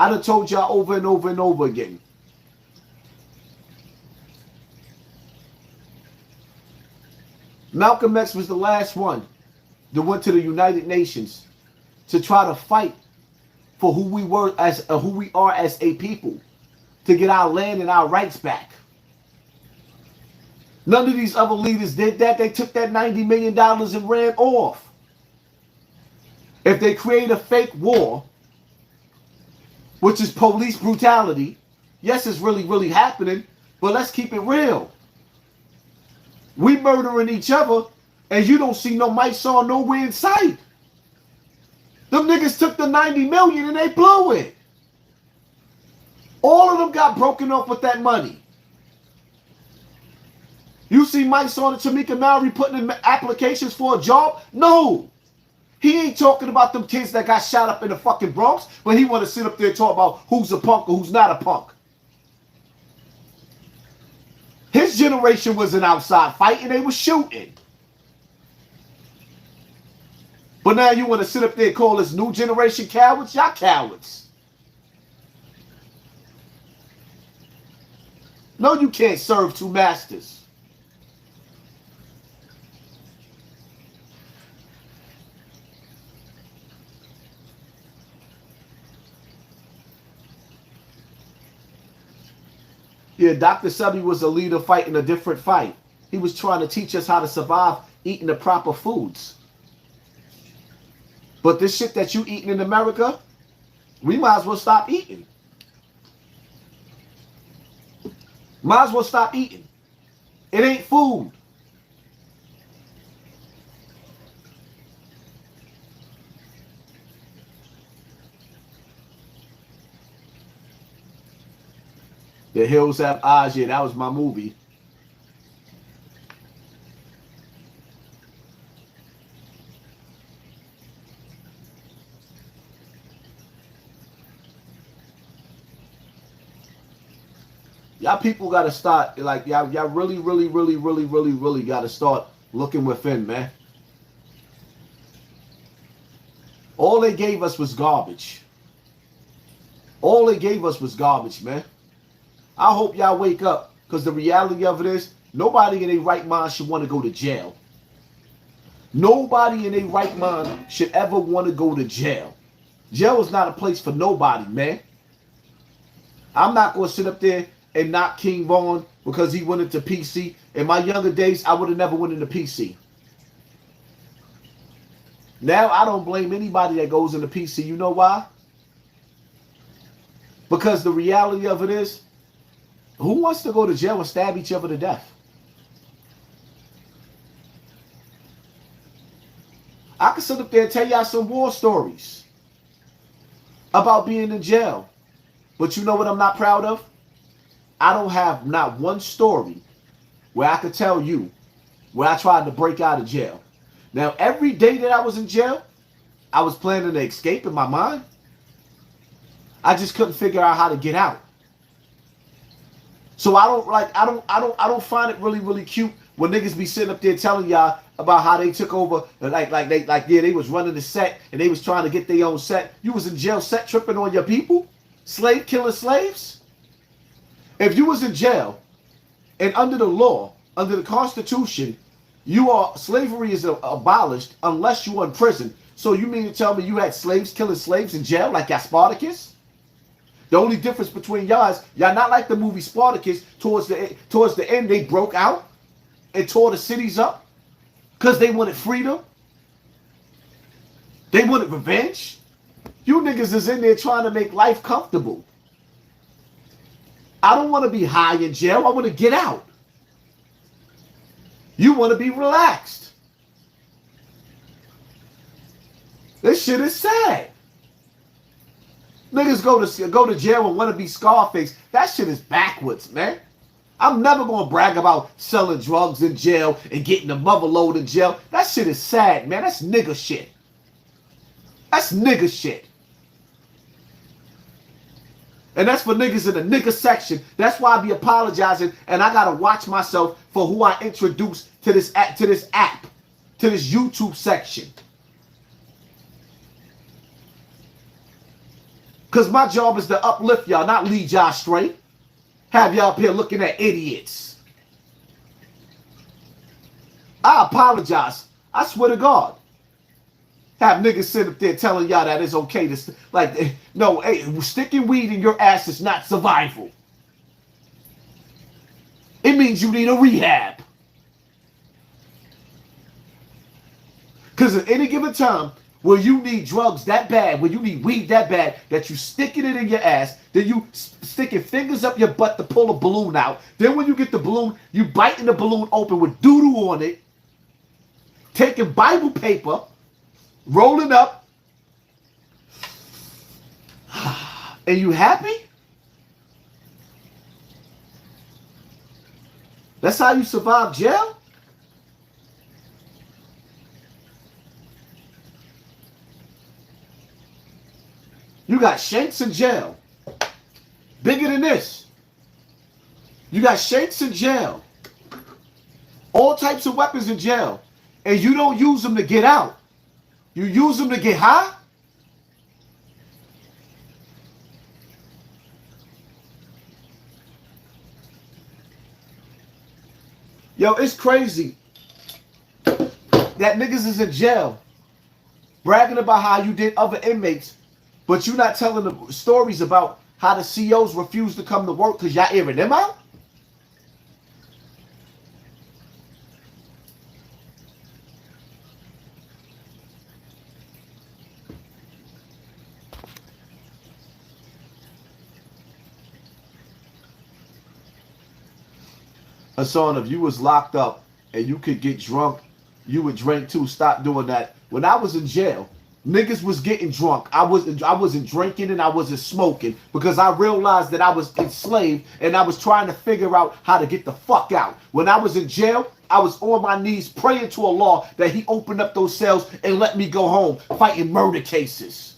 I done told y'all over and over and over again. Malcolm X was the last one that went to the United Nations to try to fight for who we are as a people, to get our land and our rights back. None of these other leaders did that. They took that $90 million and ran off. If they create a fake war, which is police brutality, yes, it's really, really happening, but let's keep it real. We murdering each other, and you don't see no Mysonne nowhere in sight. Them niggas took the 90 million and they blew it. All of them got broken off with that money. You see Mysonne and Tamika Mallory putting in applications for a job? No. He ain't talking about them kids that got shot up in the fucking Bronx, but he want to sit up there and talk about who's a punk or who's not a punk. His generation wasn't outside fighting, they were shooting. But now you want to sit up there and call this new generation cowards? Y'all cowards. No, you can't serve two masters. Yeah, Dr. Sebi was a leader fighting a different fight. He was trying to teach us how to survive eating the proper foods. But this shit that you eating in America, we might as well stop eating. Might as well stop eating. It ain't food. The Hills Have Eyes, yeah, that was my movie. Y'all people got to start, like, y'all really got to start looking within, man. All they gave us was garbage. All they gave us was garbage, man. I hope y'all wake up, because the reality of it is, nobody in their right mind should want to go to jail. Nobody in their right mind should ever want to go to jail. Jail is not a place for nobody, man. I'm not going to sit up there and knock King Vaughn because he went into PC. In my younger days, I would have never went into PC. Now, I don't blame anybody that goes into PC. You know why? Because the reality of it is, who wants to go to jail and stab each other to death? I can sit up there and tell y'all some war stories about being in jail. But you know what I'm not proud of? I don't have not one story where I could tell you where I tried to break out of jail. Now, every day that I was in jail, I was planning to escape in my mind. I just couldn't figure out how to get out. So I don't find it really cute when niggas be sitting up there telling y'all about how they took over, they was running the set and they was trying to get their own set. You was in jail set tripping on your people? Slave killing slaves? If you was in jail and under the law, under the Constitution, slavery is abolished unless you are in prison. So you mean to tell me you had slaves killing slaves in jail like y'all Spartacus? The only difference between y'all is y'all not like the movie Spartacus. Towards the end, they broke out and tore the cities up because they wanted freedom. They wanted revenge. You niggas is in there trying to make life comfortable. I don't want to be high in jail. I want to get out. You want to be relaxed. This shit is sad. Niggas go to jail and want to be Scarface. That shit is backwards, man. I'm never going to brag about selling drugs in jail and getting a mother load in jail. That shit is sad, man. That's nigga shit. That's nigga shit. And that's for niggas in the nigga section. That's why I be apologizing, and I gotta watch myself for who I introduce to this app, to this YouTube section. Because my job is to uplift y'all, not lead y'all straight. Have y'all up here looking at idiots. I apologize. I swear to God. Have niggas sit up there telling y'all that it's okay to, no, hey, sticking weed in your ass is not survival. It means you need a rehab. Because at any given time, where you need drugs that bad, where you need weed that bad, that you sticking it in your ass, then you sticking fingers up your butt to pull a balloon out. Then when you get the balloon, you biting the balloon open with doo-doo on it, taking Bible paper, rolling up, and you happy? That's how you survive jail? You got shanks in jail. Bigger than this. You got shanks in jail. All types of weapons in jail. And you don't use them to get out. You use them to get high? Yo, it's crazy that niggas is in jail bragging about how you did other inmates, but you not telling the stories about how the COs refuse to come to work because y'all airing them out? Hassan, if you was locked up and you could get drunk, you would drink too. Stop doing that. When I was in jail, niggas was getting drunk. I wasn't drinking and I wasn't smoking because I realized that I was enslaved and I was trying to figure out how to get the fuck out. When I was in jail, I was on my knees praying to Allah that he opened up those cells and let me go home fighting murder cases.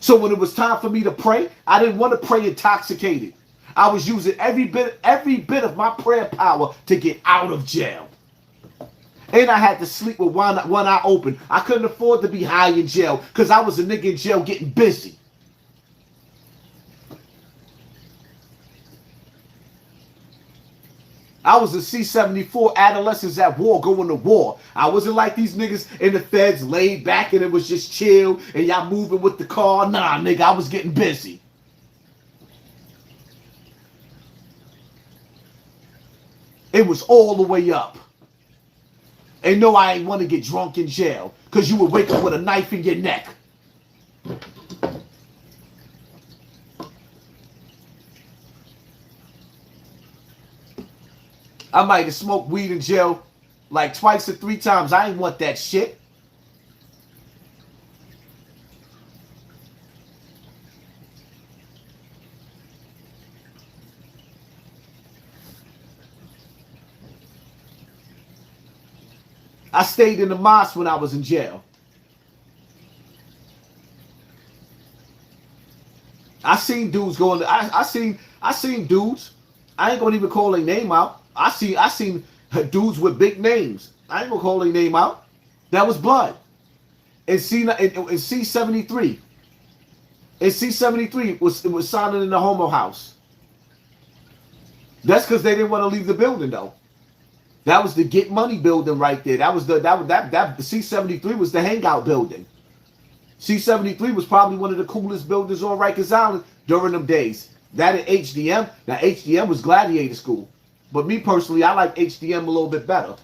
So when it was time for me to pray, I didn't want to pray intoxicated. I was using every bit of my prayer power to get out of jail. And I had to sleep with one eye open. I couldn't afford to be high in jail because I was a nigga in jail getting busy. I was a C-74 adolescents at war going to war. I wasn't like these niggas in the feds laid back and it was just chill and y'all moving with the car. Nah, nigga, I was getting busy. It was all the way up. And no, I ain't want to get drunk in jail because you would wake up with a knife in your neck. I might have smoked weed in jail like twice or 3 times. I ain't want that shit. I stayed in the mosque when I was in jail. I seen dudes going. I seen dudes. I ain't gonna even call their name out. I seen dudes with big names. I ain't gonna call their name out. That was blood. And C-73. And C-73 was signing in the homo house. That's because they didn't want to leave the building though. That was the get money building right there. That C-73 was the hangout building. C-73 was probably one of the coolest buildings on Rikers Island during them days. That at HDM. Now HDM was gladiator school. But me personally, I like HDM a little bit better.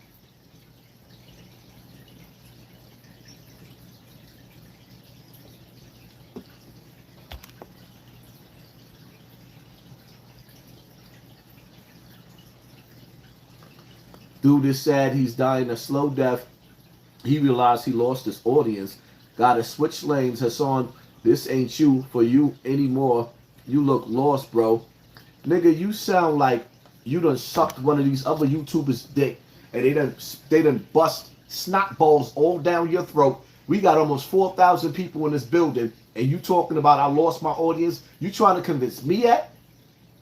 Dude is sad he's dying a slow death. He realized he lost his audience. Gotta switch lanes. Hassan, this ain't you for you anymore. You look lost, bro. Nigga, you sound like you done sucked one of these other YouTubers' dick and they done bust snot balls all down your throat. We got almost 4,000 people in this building and you talking about I lost my audience. You trying to convince me that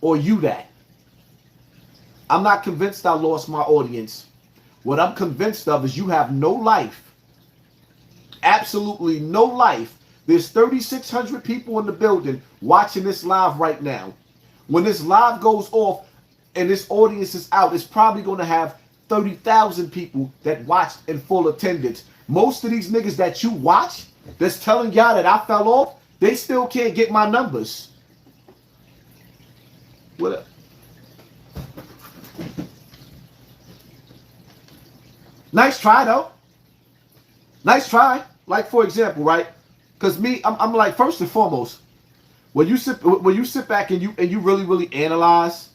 or you that? I'm not convinced I lost my audience. What I'm convinced of is you have no life. Absolutely no life. There's 3,600 people in the building watching this live right now. When this live goes off and this audience is out, it's probably going to have 30,000 people that watched in full attendance. Most of these niggas that you watch that's telling y'all that I fell off, they still can't get my numbers. What? Nice try though. Nice try. Like for example, right? Because me, I'm like, first and foremost, when you sit back and you really analyze.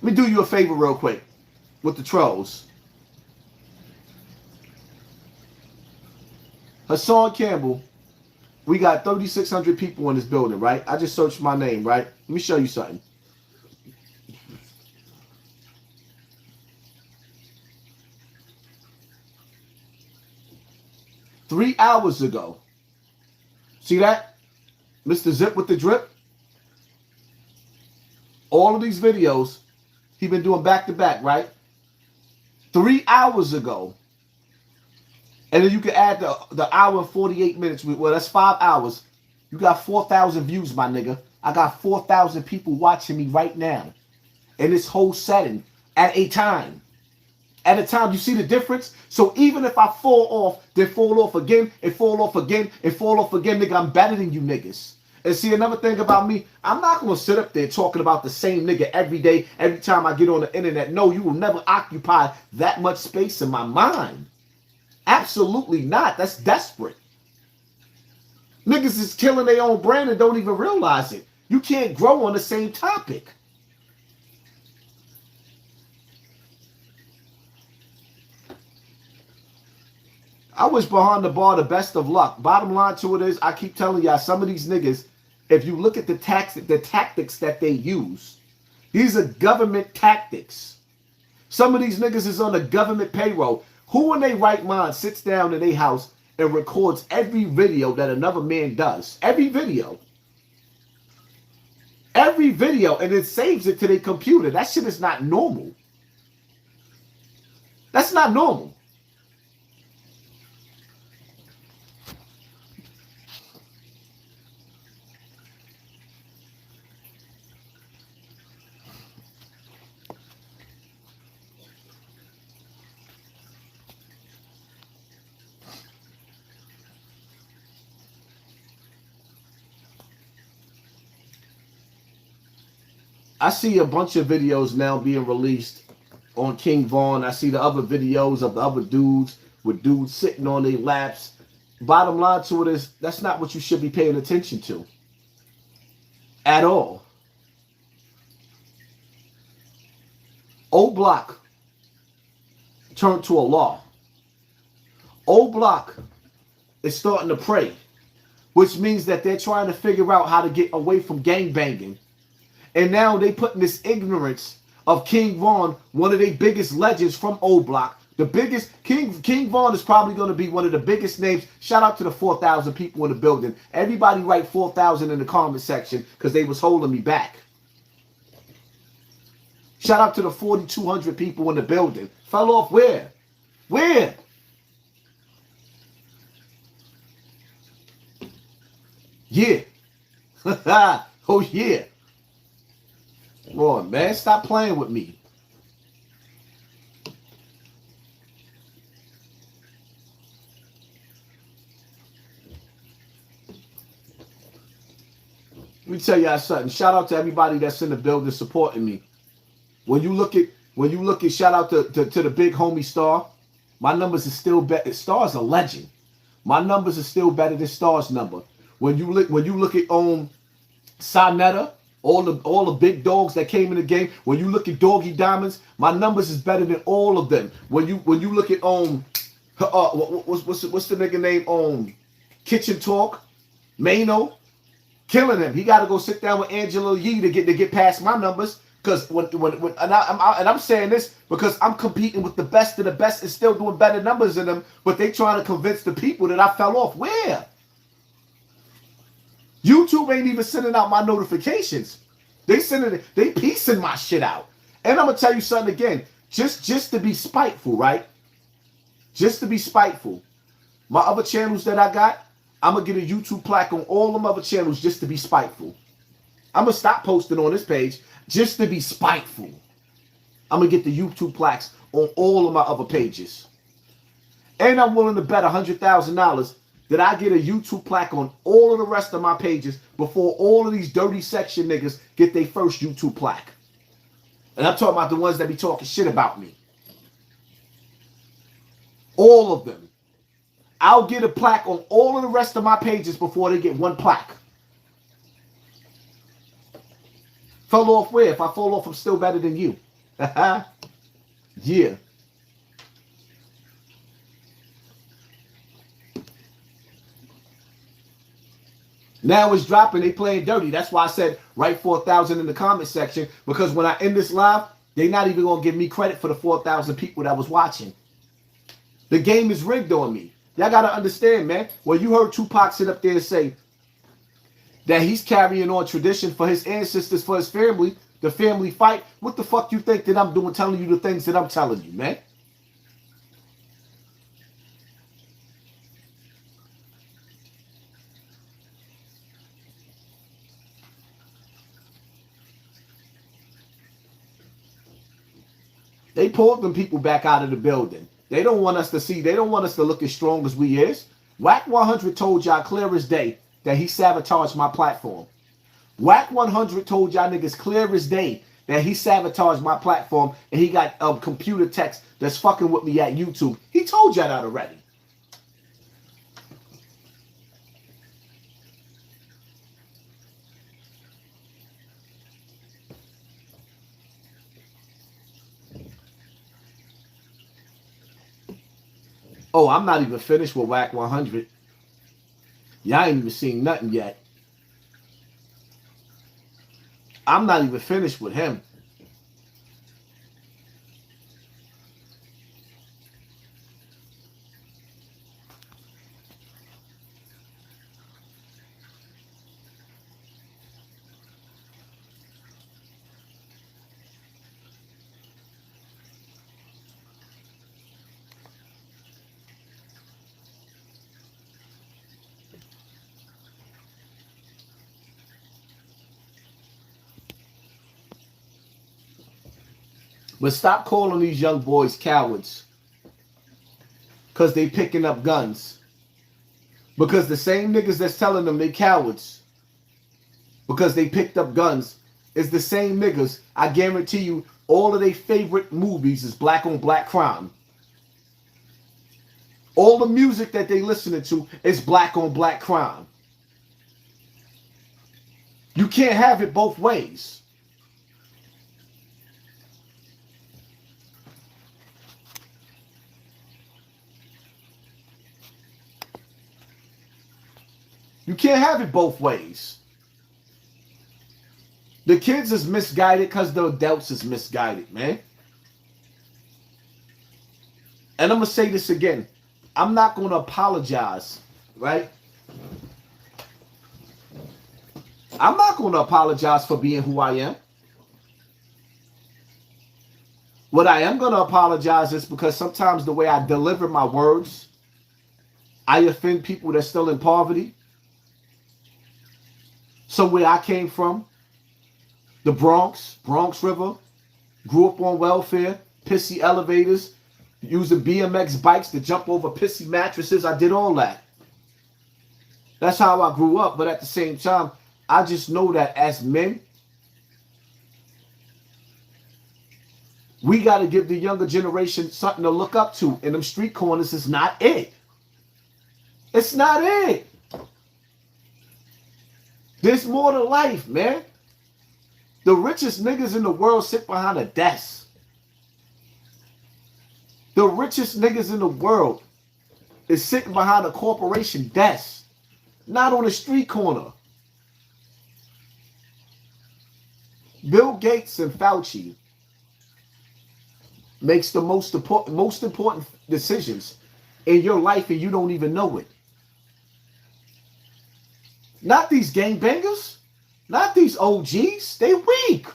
Let me do you a favor real quick with the trolls. Hassan Campbell, we got 3,600 people in this building, right? I just searched my name, right? Let me show you something. Three hours ago. See that? Mr. Zip with the Drip. All of these videos, he been doing back to back, right? 3 hours ago. And then you can add the hour and 48 minutes. Well, that's 5 hours. You got 4,000 views, my nigga. I got 4,000 people watching me right now. In this whole setting. At a time. At a time, you see the difference? So even if I fall off, then fall off again, and fall off again, and fall off again, nigga, I'm better than you niggas. And see, another thing about me, I'm not going to sit up there talking about the same nigga every day, every time I get on the internet. No, you will never occupy that much space in my mind. Absolutely not. That's desperate. Niggas is killing their own brand and don't even realize it. You can't grow on the same topic. I wish behind the bar the best of luck. Bottom line to it is, I keep telling y'all, some of these niggas, if you look at the tactics that they use, these are government tactics. Some of these niggas is on the government payroll. Who in their right mind sits down in their house and records every video that another man does. Every video. Every video, and it saves it to their computer. That shit is not normal. That's not normal. I see a bunch of videos now being released on King Von. I see the other videos of the other dudes with dudes sitting on their laps. Bottom line to it is, that's not what you should be paying attention to at all. Old Block turned to a law. Old Block is starting to pray, which means that they're trying to figure out how to get away from gangbanging. And now they put in this ignorance of King Von, one of their biggest legends from Old Block. The biggest, King Von is probably going to be one of the biggest names. Shout out to the 4,000 people in the building. Everybody write 4,000 in the comment section because they was holding me back. Shout out to the 4,200 people in the building. Fell off where? Where? Yeah. Oh yeah. Come on, man. Stop playing with me. Let me tell y'all something. Shout out to everybody that's in the building supporting me. When you look at shout out to the big homie Star, my numbers is still better. Star's a legend. My numbers are still better than Star's number. When you look at Sonetta, all the big dogs that came in the game. When you look at Doggy Diamonds, my numbers is better than all of them. When you look at what's the nigga name Kitchen Talk, Mano, killing him. He got to go sit down with Angela Yee to get past my numbers. Because I'm saying this because I'm competing with the best of the best and still doing better numbers than them. But they trying to convince the people that I fell off. Where? YouTube ain't even sending out my notifications. They piecing my shit out. And I'm gonna tell you something again, just to be spiteful, right? Just to be spiteful. My other channels that I got, I'm gonna get a YouTube plaque on all them other channels just to be spiteful. I'm gonna stop posting on this page just to be spiteful. I'm gonna get the YouTube plaques on all of my other pages. And I'm willing to bet $100,000 that I get a YouTube plaque on all of the rest of my pages before all of these dirty section niggas get their first YouTube plaque. And I'm talking about the ones that be talking shit about me. All of them. I'll get a plaque on all of the rest of my pages before they get one plaque. Fell off where? If I fall off, I'm still better than you. Yeah. Now it's dropping, they playing dirty. That's why I said write 4,000 in the comment section, because when I end this live, they not even going to give me credit for the 4,000 people that was watching. The game is rigged on me. Y'all got to understand, man. When you heard Tupac sit up there and say that he's carrying on tradition for his ancestors, for his family, the family fight, what the fuck you think that I'm doing telling you the things that I'm telling you, man? They pulled them people back out of the building. They don't want us to see. They don't want us to look as strong as we is. Whack 100 told y'all clear as day that he sabotaged my platform. Whack 100 told y'all niggas clear as day that he sabotaged my platform and he got computer text that's fucking with me at YouTube. He told y'all that already. Oh, I'm not even finished with Whack 100. Y'all ain't even seen nothing yet. I'm not even finished with him. But stop calling these young boys cowards. Because they picking up guns. Because the same niggas that's telling them they cowards because they picked up guns is the same niggas, I guarantee you, all of their favorite movies is black on black crime. All the music that they listening to is black on black crime. You can't have it both ways. You can't have it both ways. The kids is misguided because the adults is misguided, man. And I'm going to say this again. I'm not going to apologize, right? I'm not going to apologize for being who I am. What I am going to apologize is because sometimes the way I deliver my words, I offend people that's still in poverty. Somewhere I came from, the Bronx River, grew up on welfare, pissy elevators, using BMX bikes to jump over pissy mattresses. I did all that. That's how I grew up. But at the same time, I just know that as men, we got to give the younger generation something to look up to. And them street corners is not it. It's not it. There's more to life, man. The richest niggas in the world sit behind a desk. The richest niggas in the world is sitting behind a corporation desk, not on a street corner. Bill Gates and Fauci makes the most important decisions in your life and you don't even know it. Not these gangbangers. Not these OGs. They weak.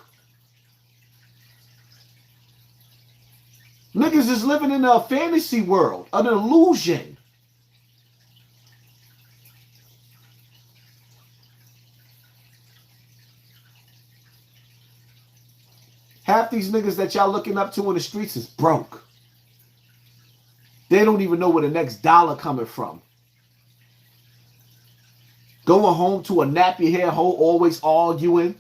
Niggas is living in a fantasy world, an illusion. Half these niggas that y'all looking up to in the streets is broke. They don't even know where the next dollar coming from. Going home to a nappy hair hoe, always arguing.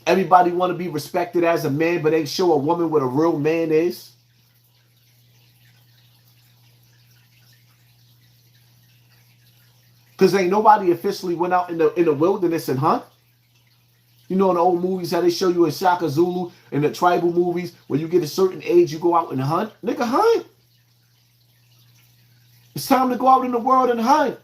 Everybody want to be respected as a man, but ain't sure a woman what a real man is. Because ain't nobody officially went out in the wilderness and hunt. You know, in the old movies, how they show you in Shaka Zulu, in the tribal movies, when you get a certain age, you go out and hunt. Nigga, hunt. It's time to go out in the world and hunt.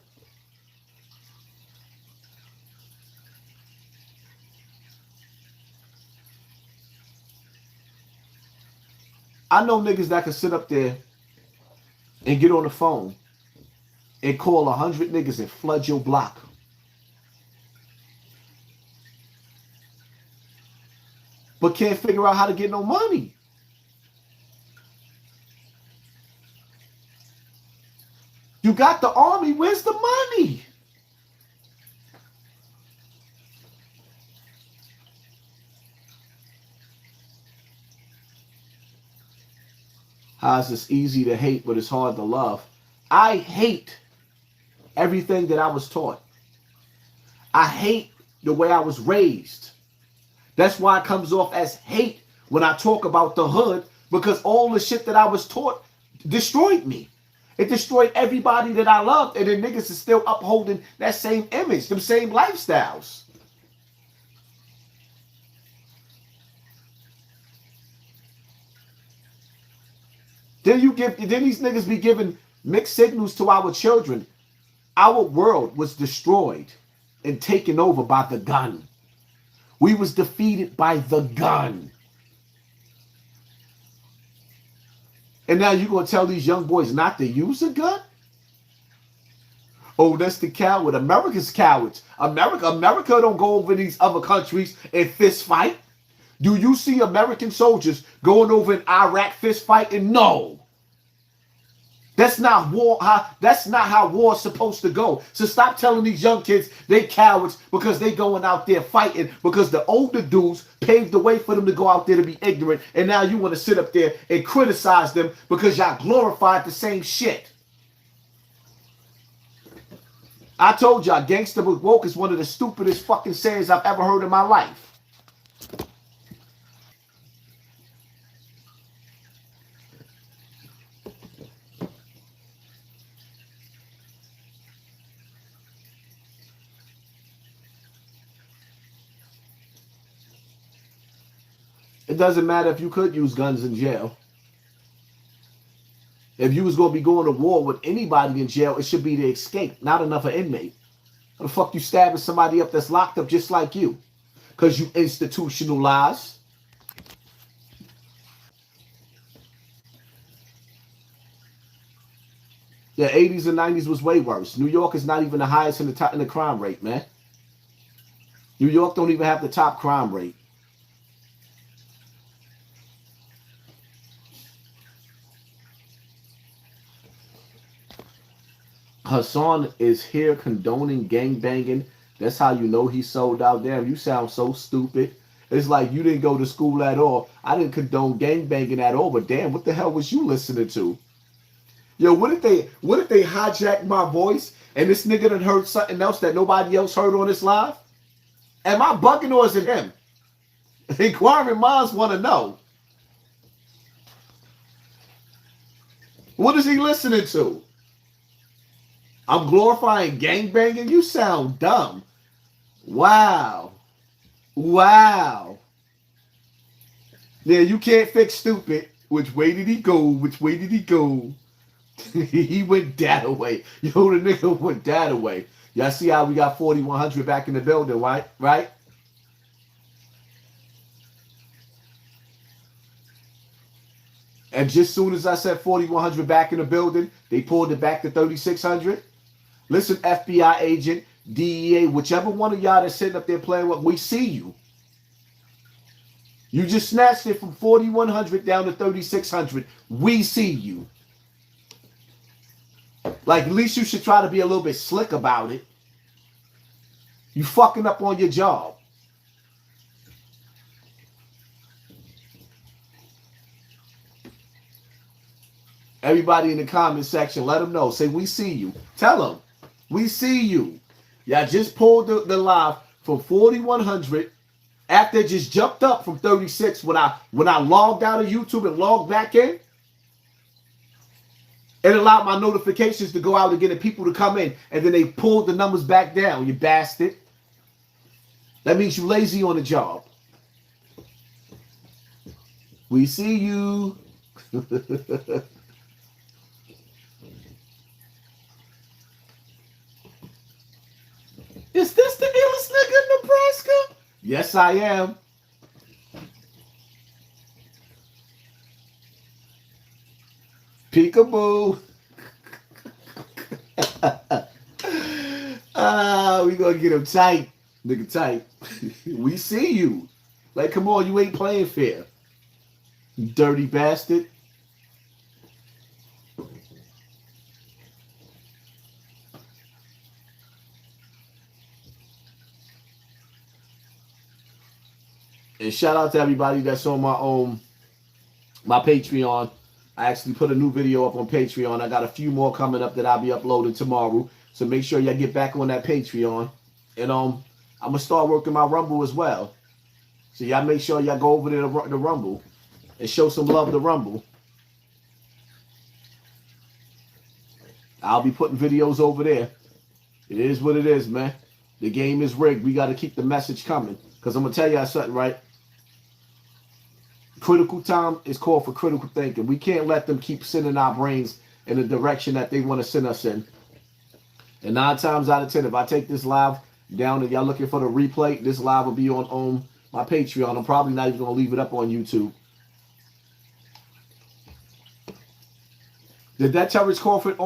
I know niggas that can sit up there and get on the phone and call 100 niggas and flood your block. But can't figure out how to get no money. You got the army, where's the money? How is this easy to hate, but it's hard to love? I hate everything that I was taught. I hate the way I was raised. That's why it comes off as hate when I talk about the hood, because all the shit that I was taught destroyed me. It destroyed everybody that I loved, and then niggas is still upholding that same image, them same lifestyles. Then these niggas be giving mixed signals to our children. Our world was destroyed and taken over by the gun. We was defeated by the gun. And now you're going to tell these young boys not to use a gun? Oh, that's the coward. America's cowards. America don't go over these other countries and fist fight. Do you see American soldiers going over in Iraq fist fighting? No. That's not war. That's not how war's supposed to go. So stop telling these young kids they cowards because they going out there fighting because the older dudes paved the way for them to go out there to be ignorant. And now you want to sit up there and criticize them because y'all glorified the same shit. I told y'all, gangster but woke is one of the stupidest fucking sayings I've ever heard in my life. It doesn't matter if you could use guns in jail. If you was going to be going to war with anybody in jail, it should be to escape, not another inmate. How the fuck you stabbing somebody up that's locked up just like you? Because you institutionalized. The 80s and 90s was way worse. New York is not even the highest in the crime rate, man. New York don't even have the top crime rate. Hassan is here condoning gangbanging. That's how you know he sold out. Damn, you sound so stupid. It's like you didn't go to school at all. I didn't condone gangbanging at all, but damn, what the hell was you listening to? Yo, what if they hijacked my voice and this nigga done heard something else that nobody else heard on this live? Am I bugging or is it him? Inquiring minds want to know. What is he listening to? I'm glorifying gangbanging? You sound dumb. Wow. Wow. Yeah, you can't fix stupid. Which way did he go? Which way did he go? He went that away. Yo, the nigga went that away. Y'all see how we got 4100 back in the building, right? Right? And just soon as I said 4100 back in the building, they pulled it back to 3600. Listen, FBI agent, DEA, whichever one of y'all that's sitting up there playing with, we see you. You just snatched it from 4100 down to 3600. We see you. Like, at least you should try to be a little bit slick about it. You fucking up on your job. Everybody in the comment section, let them know. Say, we see you. Tell them, we see you. Y'all just pulled the live from 4100 after it just jumped up from 36 when I logged out of YouTube and logged back in. It allowed my notifications to go out again and people to come in. And then they pulled the numbers back down, you bastard. That means you lazy on the job. We see you. Is this the illest nigga in Nebraska? Yes, I am. Peekaboo. We gonna get him tight. Nigga tight. We see you. Like, come on, you ain't playing fair. You dirty bastard. And shout out to everybody that's on my Patreon. I actually put a new video up on Patreon. I got a few more coming up that I'll be uploading tomorrow. So make sure y'all get back on that Patreon. And I'm gonna start working my Rumble as well. So y'all make sure y'all go over there to the Rumble and show some love to Rumble. I'll be putting videos over there. It is what it is, man. The game is rigged. We got to keep the message coming. Because I'm gonna tell y'all something, right? Critical time is called for critical thinking. We can't let them keep sending our brains in the direction that they want to send us in. And 9 times out of 10, if I take this live down and y'all looking for the replay, this live will be on my Patreon. I'm probably not even going to leave it up on YouTube. Did that Terrence Crawford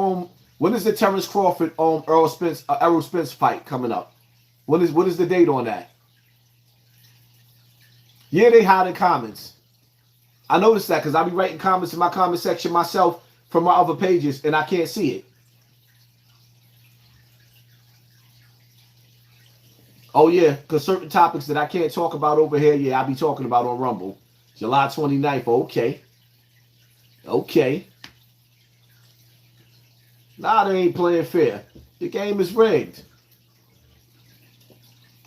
when is the Terrence Crawford Errol Spence fight coming up? What is the date on that? Yeah, they hide in comments. I noticed that because I be writing comments in my comment section myself from my other pages and I can't see it. Oh yeah, because certain topics that I can't talk about over here, yeah, I'll be talking about on Rumble. July 29th, okay. Okay. Nah, they ain't playing fair. The game is rigged.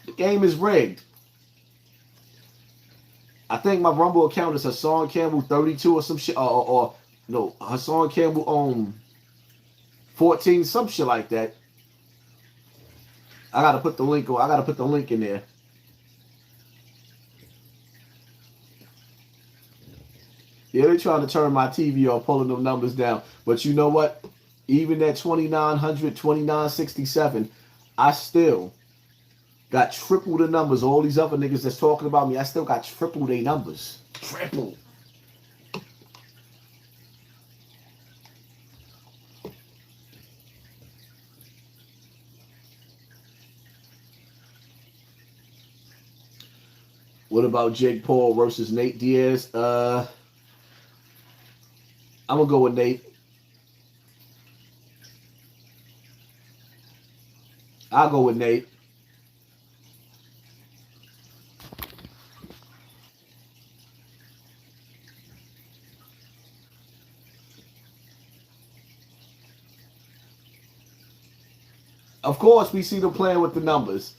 The game is rigged. I think my Rumble account is Hassan Campbell 32 or some shit, or no, Hassan Campbell 14, some shit like that. I gotta put the link on. I gotta put the link in there. Yeah, they're trying to turn my TV off, pulling them numbers down. But you know what? Even at 2,900, 2,967, I still got triple the numbers. All these other niggas that's talking about me, I still got triple their numbers. Triple. What about Jake Paul versus Nate Diaz? I'm gonna go with Nate. I'll go with Nate. Of course, we see them playing with the numbers.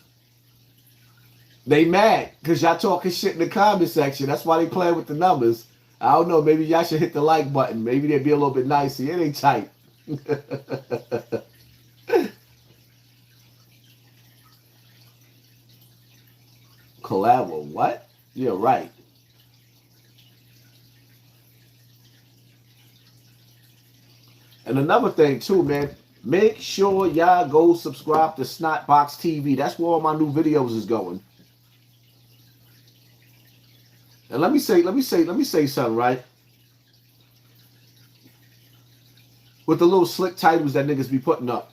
They mad because y'all talking shit in the comment section. That's why they playing with the numbers. I don't know. Maybe y'all should hit the like button. Maybe they'd be a little bit nicer. It ain't tight. Collateral. What? Yeah, right. And another thing too, man. Make sure y'all go subscribe to Snotbox TV. That's where all my new videos is going. And let me say something, right? With the little slick titles that niggas be putting up.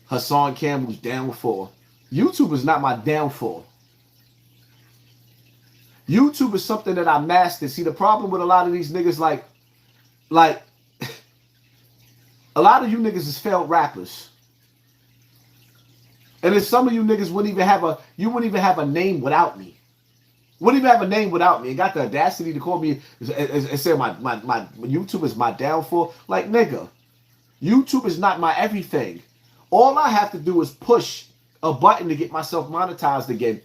Hassan Campbell's downfall. YouTube is not my downfall. YouTube is something that I mastered. See, the problem with a lot of these niggas, like a lot of you niggas is failed rappers. And then some of you niggas wouldn't even have a name without me. Wouldn't even have a name without me. And got the audacity to call me and say my YouTube is my downfall. Like, nigga, YouTube is not my everything. All I have to do is push a button to get myself monetized again.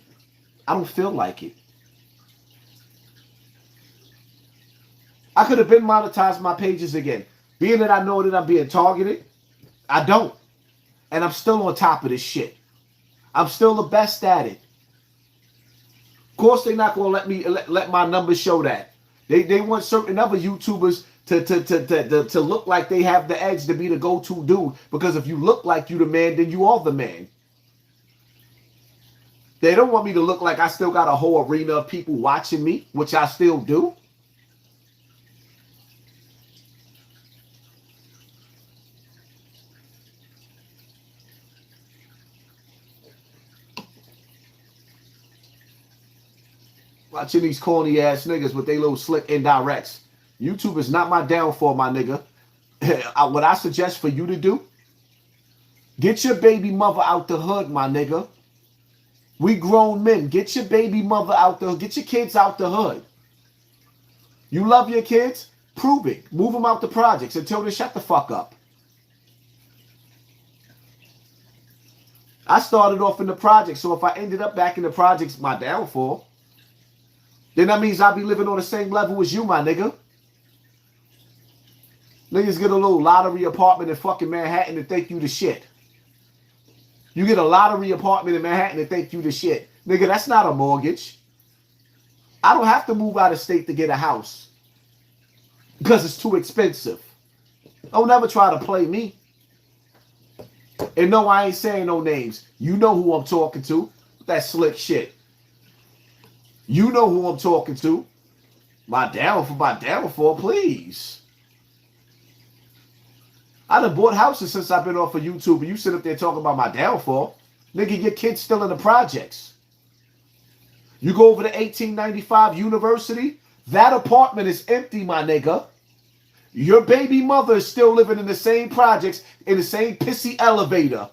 I don't feel like it. I could have been monetized my pages again. Being that I know that I'm being targeted, I don't. And I'm still on top of this shit. I'm still the best at it. Of course, they're not gonna let my numbers show that. They want certain other YouTubers to look like they have the edge to be the go-to dude. Because if you look like you the man, then you are the man. They don't want me to look like I still got a whole arena of people watching me, which I still do. Watching these corny ass niggas with their little slick indirects. YouTube is not my downfall, my nigga. What I suggest for you to do, get your baby mother out the hood, my nigga. We grown men. Get your baby mother out the hood. Get your kids out the hood. You love your kids? Prove it. Move them out the projects and tell them to shut the fuck up. I started off in the projects, so if I ended up back in the projects, my downfall, then that means I'll be living on the same level as you, my nigga. Niggas get a little lottery apartment in fucking Manhattan and think you the shit. You get a lottery apartment in Manhattan and think you the shit. Nigga, that's not a mortgage. I don't have to move out of state to get a house. Because it's too expensive. Don't never try to play me. And no, I ain't saying no names. You know who I'm talking to. That slick shit. You know who I'm talking to. My downfall, please. I done bought houses since I've been off of YouTube, and you sit up there talking about my downfall. Nigga, your kid's still in the projects. You go over to 1895 University, that apartment is empty, my nigga. Your baby mother is still living in the same projects, in the same pissy elevator.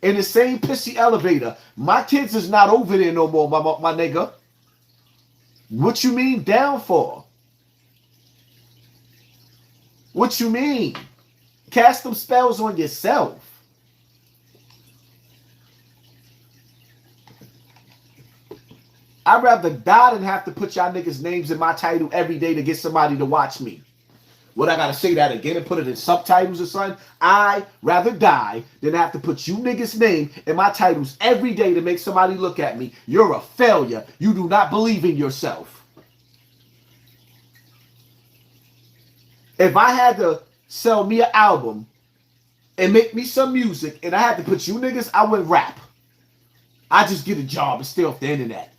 In the same pissy elevator. My kids is not over there no more, my nigga. What you mean down for? What you mean? Cast them spells on yourself. I'd rather die than have to put y'all niggas' names in my title every day to get somebody to watch me. What, I gotta say that again and put it in subtitles or something? I'd rather die than have to put you niggas' name in my titles every day to make somebody look at me. You're a failure. You do not believe in yourself. If I had to sell me an album and make me some music and I had to put you niggas, I wouldn't rap. I just get a job and stay off the internet.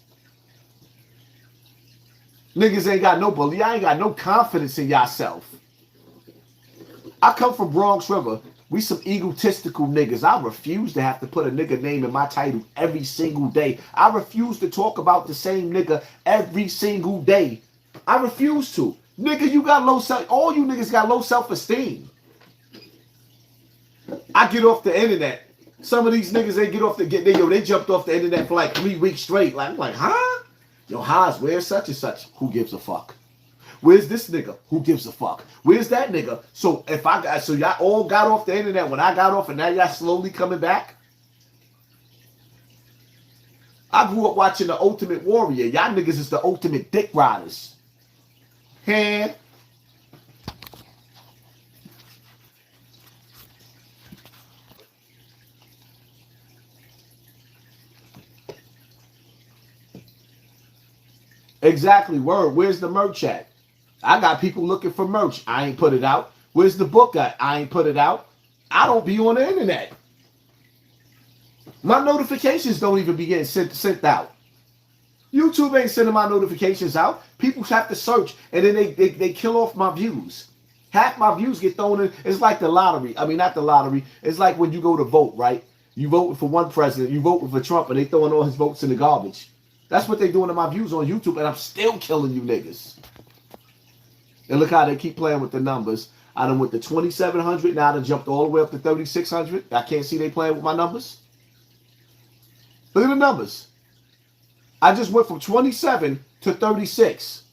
Niggas ain't got no belief. I ain't got no confidence in yourself. I come from Bronx River. We some egotistical niggas. I refuse to have to put a nigga name in my title every single day. I refuse to talk about the same nigga every single day. I refuse to. Nigga, you got low self. All you niggas got low self-esteem. I get off the internet. Some of these niggas, they jumped off the internet for like 3 weeks straight. I'm like, huh? Yo, Haas, where's such and such? Who gives a fuck? Where's this nigga? Who gives a fuck? Where's that nigga? So y'all all got off the internet when I got off, and now y'all slowly coming back. I grew up watching The Ultimate Warrior. Y'all niggas is the ultimate dick riders. Hand. Exactly, word. Where's the merch at? I got people looking for merch. I ain't put it out. Where's the book at? I ain't put it out. I don't be on the internet. My notifications don't even be getting sent out. YouTube ain't sending my notifications out. People have to search, and then they kill off my views. Half my views get thrown in. It's like the lottery. I mean, not the lottery. It's like when you go to vote, right? You vote for one president. You vote for Trump, and they throwing all his votes in the garbage. That's what they doing to my views on YouTube, and I'm still killing you niggas. And look how they keep playing with the numbers. I done went to 2,700. Now I done jumped all the way up to 3,600. I can't see they playing with my numbers. Look at the numbers. I just went from 27 to 36.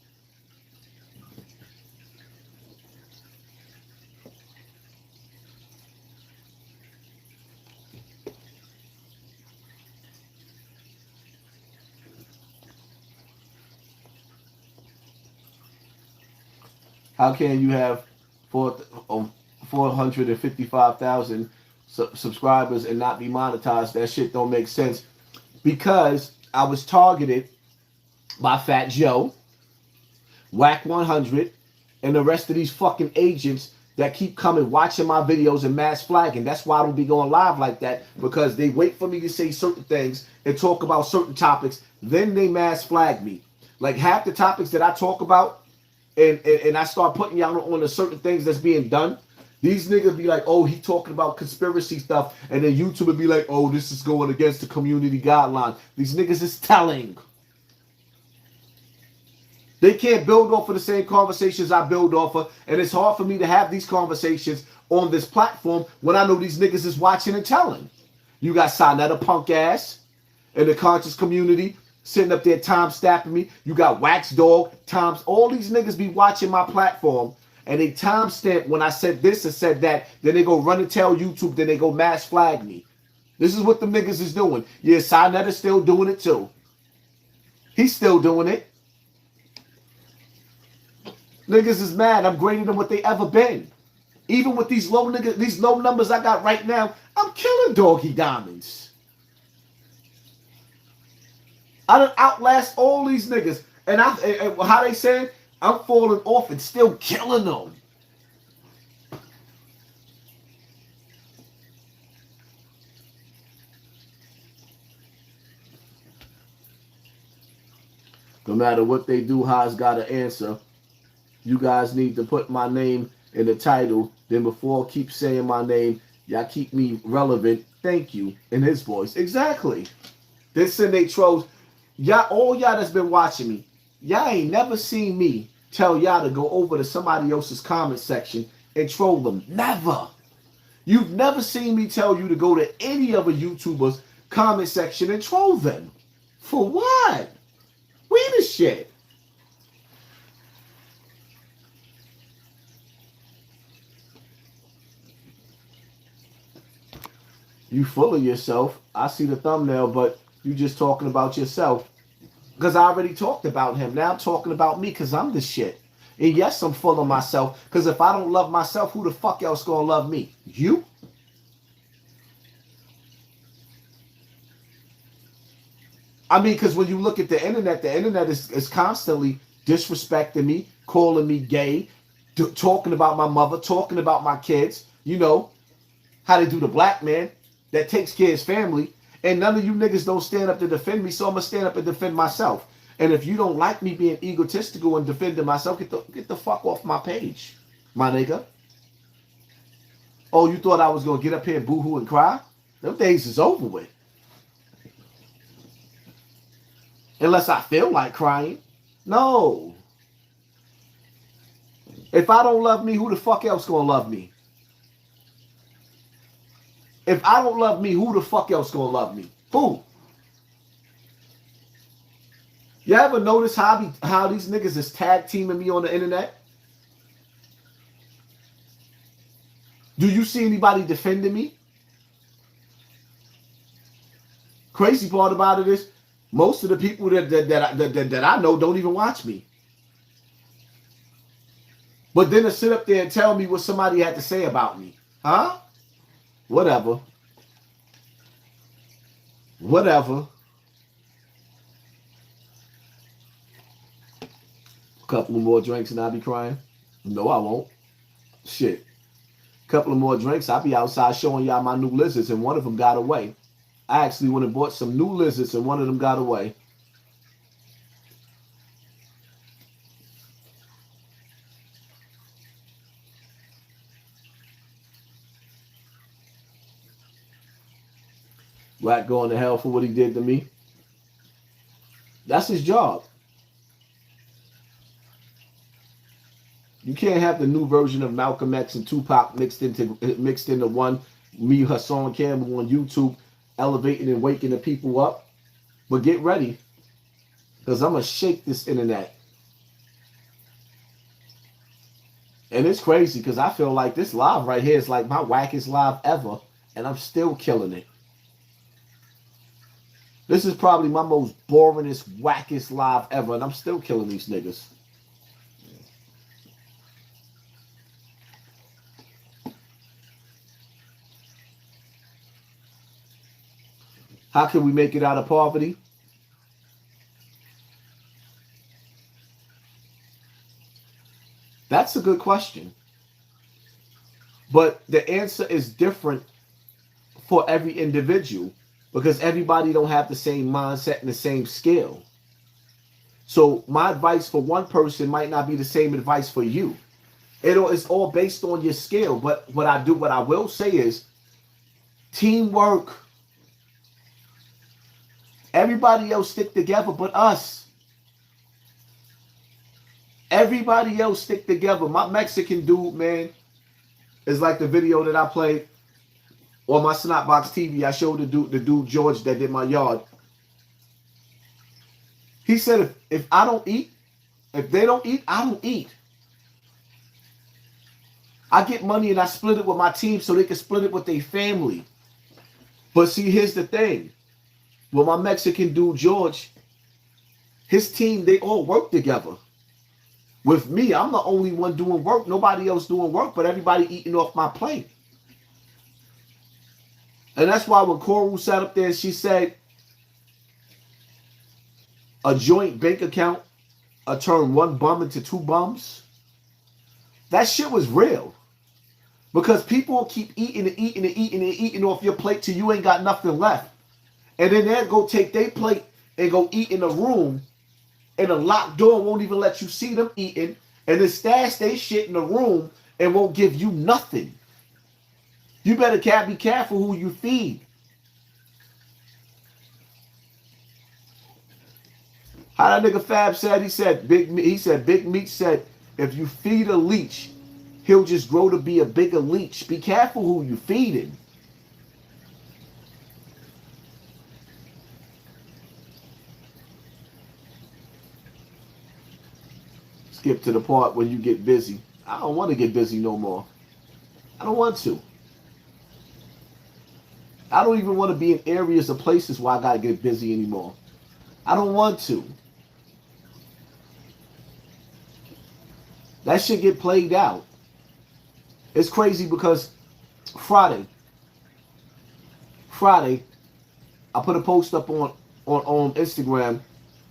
How can you have 455,000 subscribers and not be monetized? That shit don't make sense. Because I was targeted by Fat Joe, Whack 100, and the rest of these fucking agents that keep coming, watching my videos and mass flagging. That's why I don't be going live like that, because they wait for me to say certain things and talk about certain topics, then they mass flag me. Like half the topics that I talk about, and I start putting y'all on the certain things that's being done, these niggas be like, oh, he talking about conspiracy stuff, and then YouTube would be like, oh, this is going against the community guidelines. These niggas is telling. They can't build off of the same conversations I build off of, and it's hard for me to have these conversations on this platform when I know these niggas is watching and telling. You got Sonetta punk ass in the conscious community sitting up there time-stamping me. You got Wax Dog, Toms. All these niggas be watching my platform, and they time-stamp when I said this and said that. Then they go run and tell YouTube. Then they go mass flag me. This is what the niggas is doing. Yeah, Sonetta's still doing it too. He's still doing it. Niggas is mad. I'm greater than what they ever been. Even with these low niggas, these low numbers I got right now, I'm killing Doggy Diamonds. I done outlast all these niggas. And how they say, I'm falling off and still killing them. No matter what they do, Ha's got to answer. You guys need to put my name in the title. Then before I keep saying my name, y'all keep me relevant. Thank you. In his voice. Exactly. Then send they trolls. Y'all, all y'all that's been watching me, y'all ain't never seen me tell y'all to go over to somebody else's comment section and troll them. Never. You've never seen me tell you to go to any other YouTuber's comment section and troll them. For what? We the shit. You full of yourself. I see the thumbnail, but you just talking about yourself. Because I already talked about him. Now I'm talking about me because I'm the shit. And yes, I'm full of myself. Because if I don't love myself, who the fuck else gonna love me? You? I mean, because when you look at the internet is constantly disrespecting me, calling me gay, talking about my mother, talking about my kids. You know, how they do the black man that takes care of his family. And none of you niggas don't stand up to defend me, so I'm going to stand up and defend myself. And if you don't like me being egotistical and defending myself, get the fuck off my page, my nigga. Oh, you thought I was going to get up here and boo-hoo and cry? Them days is over with. Unless I feel like crying. No. If I don't love me, who the fuck else going to love me? If I don't love me, who the fuck else gonna love me? Who? You ever notice how these niggas is tag teaming me on the internet? Do you see anybody defending me? Crazy part about it is most of the people that I know don't even watch me. But then to sit up there and tell me what somebody had to say about me. Huh? Whatever. Whatever. A couple of more drinks and I'll be crying. No, I won't. Shit. A couple of more drinks, I'll be outside showing y'all my new lizards and one of them got away. I actually went and bought some new lizards and one of them got away. Rat going to hell for what he did to me. That's his job. You can't have the new version of Malcolm X and Tupac mixed into one. Me, Hassan Campbell on YouTube, elevating and waking the people up. But get ready, because I'm going to shake this internet. And it's crazy because I feel like this live right here is like my wackest live ever, and I'm still killing it. This is probably my most boringest, wackest live ever, and I'm still killing these niggas. How can we make it out of poverty? That's a good question. But the answer is different for every individual because everybody don't have the same mindset and the same skill. So my advice for one person might not be the same advice for you. It's all based on your skill. But what I will say is teamwork. Everybody else stick together but us. Everybody else stick together. My Mexican dude, man, is like the video that I played on my Snapbox TV. I showed the dude George that did my yard. He said, if I don't eat, if they don't eat, I don't eat. I get money and I split it with my team so they can split it with their family. But see, here's the thing. With my Mexican dude George, his team, they all work together. With me, I'm the only one doing work. Nobody else doing work, but everybody eating off my plate. And that's why when Coral sat up there, she said, a joint bank account, turn one bum into two bums. That shit was real. Because people will keep eating and eating and eating and eating off your plate till you ain't got nothing left. And then they'll go take their plate and go eat in a room, and a locked door won't even let you see them eating, and then stash their shit in the room and won't give you nothing. You better be careful who you feed. How that nigga Fab said, he said Big Meat said, if you feed a leech, he'll just grow to be a bigger leech. Be careful who you feeding. Skip to the part when you get busy. I don't want to get busy no more. I don't want to. I don't even want to be in areas or places where I gotta get busy anymore. I don't want to. That shit get played out. It's crazy because Friday, I put a post up on Instagram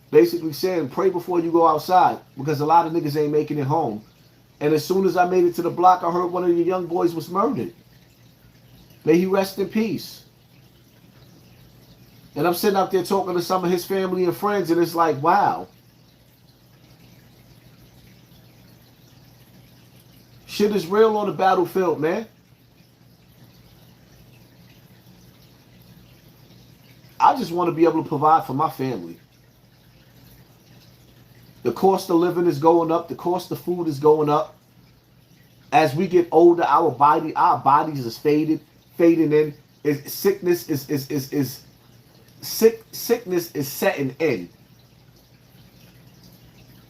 basically saying pray before you go outside because a lot of niggas ain't making it home. And as soon as I made it to the block, I heard one of the young boys was murdered. May he rest in peace. And I'm sitting out there talking to some of his family and friends, and it's like, wow. Shit is real on the battlefield, man. I just want to be able to provide for my family. The cost of living is going up. The cost of food is going up. As we get older, our bodies is fading in. Sickness is setting in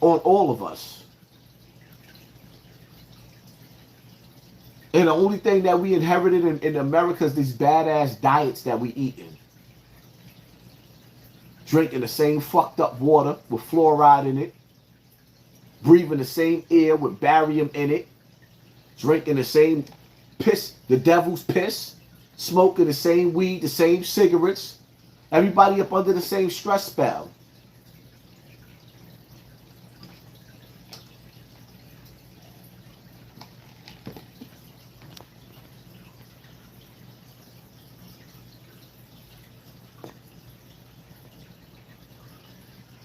on all of us. And the only thing that we inherited in America is these badass diets that we eating. Drinking the same fucked up water with fluoride in it. Breathing the same air with barium in it. Drinking the same piss, the devil's piss. Smoking the same weed, the same cigarettes. Everybody up under the same stress spell.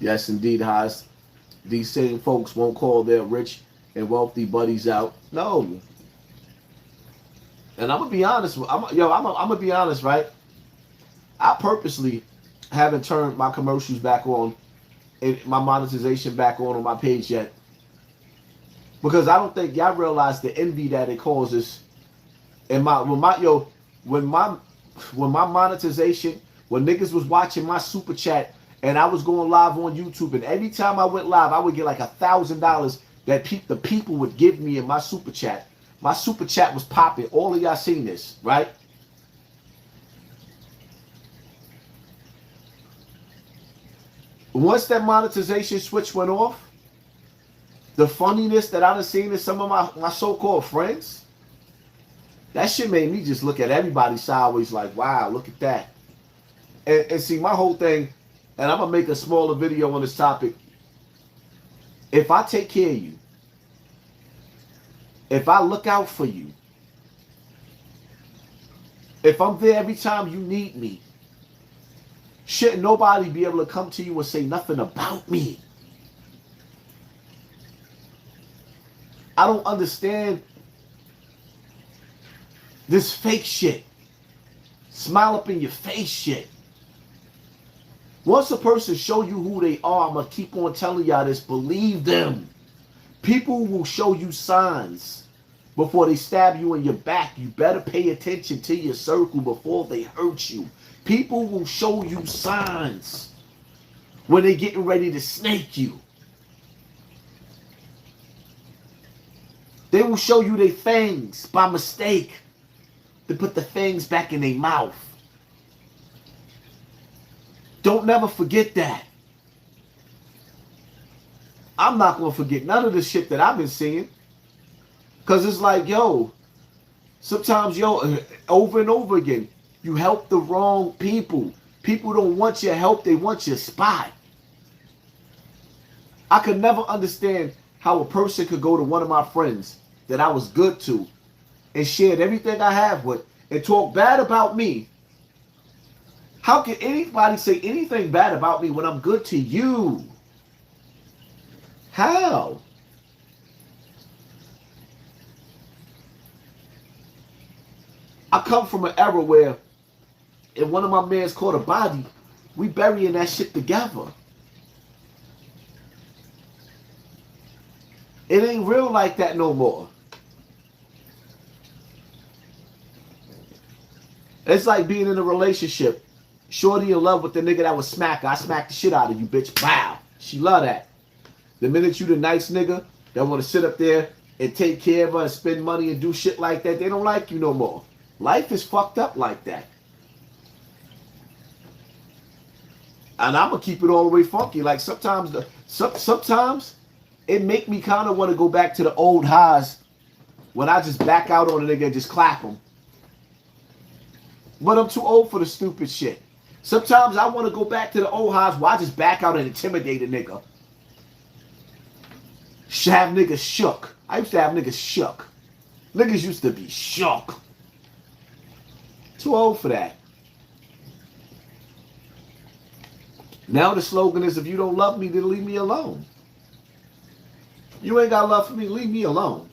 Yes, indeed, Haas. These same folks won't call their rich and wealthy buddies out. No. And I'm gonna be honest. I'm gonna be honest, right? I purposely haven't turned my commercials back on and my monetization back on my page yet, because I don't think y'all realize the envy that it causes. And when my monetization, when niggas was watching my super chat. And I was going live on YouTube, and every time I went live, I would get like $1,000 that the people would give me in my super chat. My super chat was popping. All of y'all seen this, right? Once that monetization switch went off, the funniness that I done seen in some of my so-called friends, that shit made me just look at everybody sideways like, wow, look at that. And see, my whole thing, and I'm going to make a smaller video on this topic. If I take care of you, if I look out for you, if I'm there every time you need me, shouldn't nobody be able to come to you and say nothing about me? I don't understand this fake shit. Smile up in your face shit. Once a person show you who they are, I'm going to keep on telling y'all this, believe them. People will show you signs before they stab you in your back. You better pay attention to your circle before they hurt you. People will show you signs when they're getting ready to snake you. They will show you their fangs by mistake. They put the fangs back in their mouth. Don't never forget that. I'm not going to forget none of the shit that I've been seeing. Because it's like, yo, sometimes, over and over again, you help the wrong people. People don't want your help. They want your spot. I could never understand how a person could go to one of my friends that I was good to and shared everything I have with and talk bad about me. How can anybody say anything bad about me when I'm good to you? How? I come from an era where if one of my mans caught a body, we burying that shit together. It ain't real like that no more. It's like being in a relationship. Shorty in love with the nigga that was smack her. I smacked the shit out of you, bitch. Wow. She love that. The minute you the nice nigga that want to sit up there and take care of her and spend money and do shit like that, they don't like you no more. Life is fucked up like that. And I'm gonna keep it all the way funky. Like sometimes sometimes it make me kind of want to go back to the old highs when I just back out on a nigga and just clap him. But I'm too old for the stupid shit. Sometimes I want to go back to the old highs where I just back out and intimidate a nigga. Have niggas shook. I used to have niggas shook. Niggas used to be shook. Too old for that. Now the slogan is, if you don't love me, then leave me alone. You ain't got love for me, leave me alone.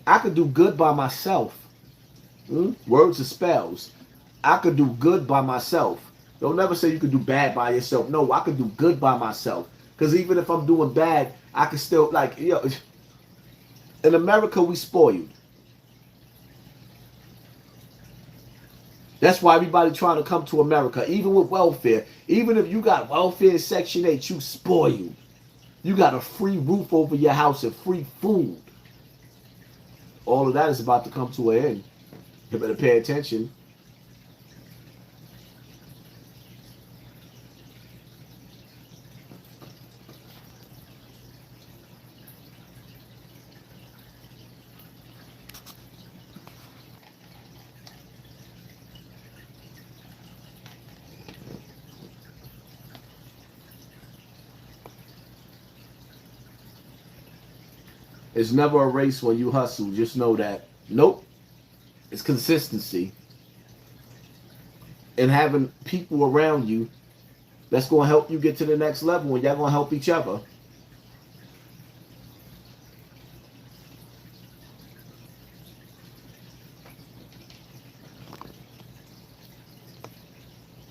I could do good by myself. Words are spells. I could do good by myself. Don't never say you could do bad by yourself. No, I could do good by myself. Because even if I'm doing bad, I can still, like, yo, in America, we spoiled. That's why everybody trying to come to America, even with welfare. Even if you got welfare in Section 8, you spoiled. You got a free roof over your house and free food. All of that is about to come to an end. You better pay attention. It's never a race when you hustle. Just know that. Nope. It's consistency. And having people around you that's going to help you get to the next level, and y'all going to help each other.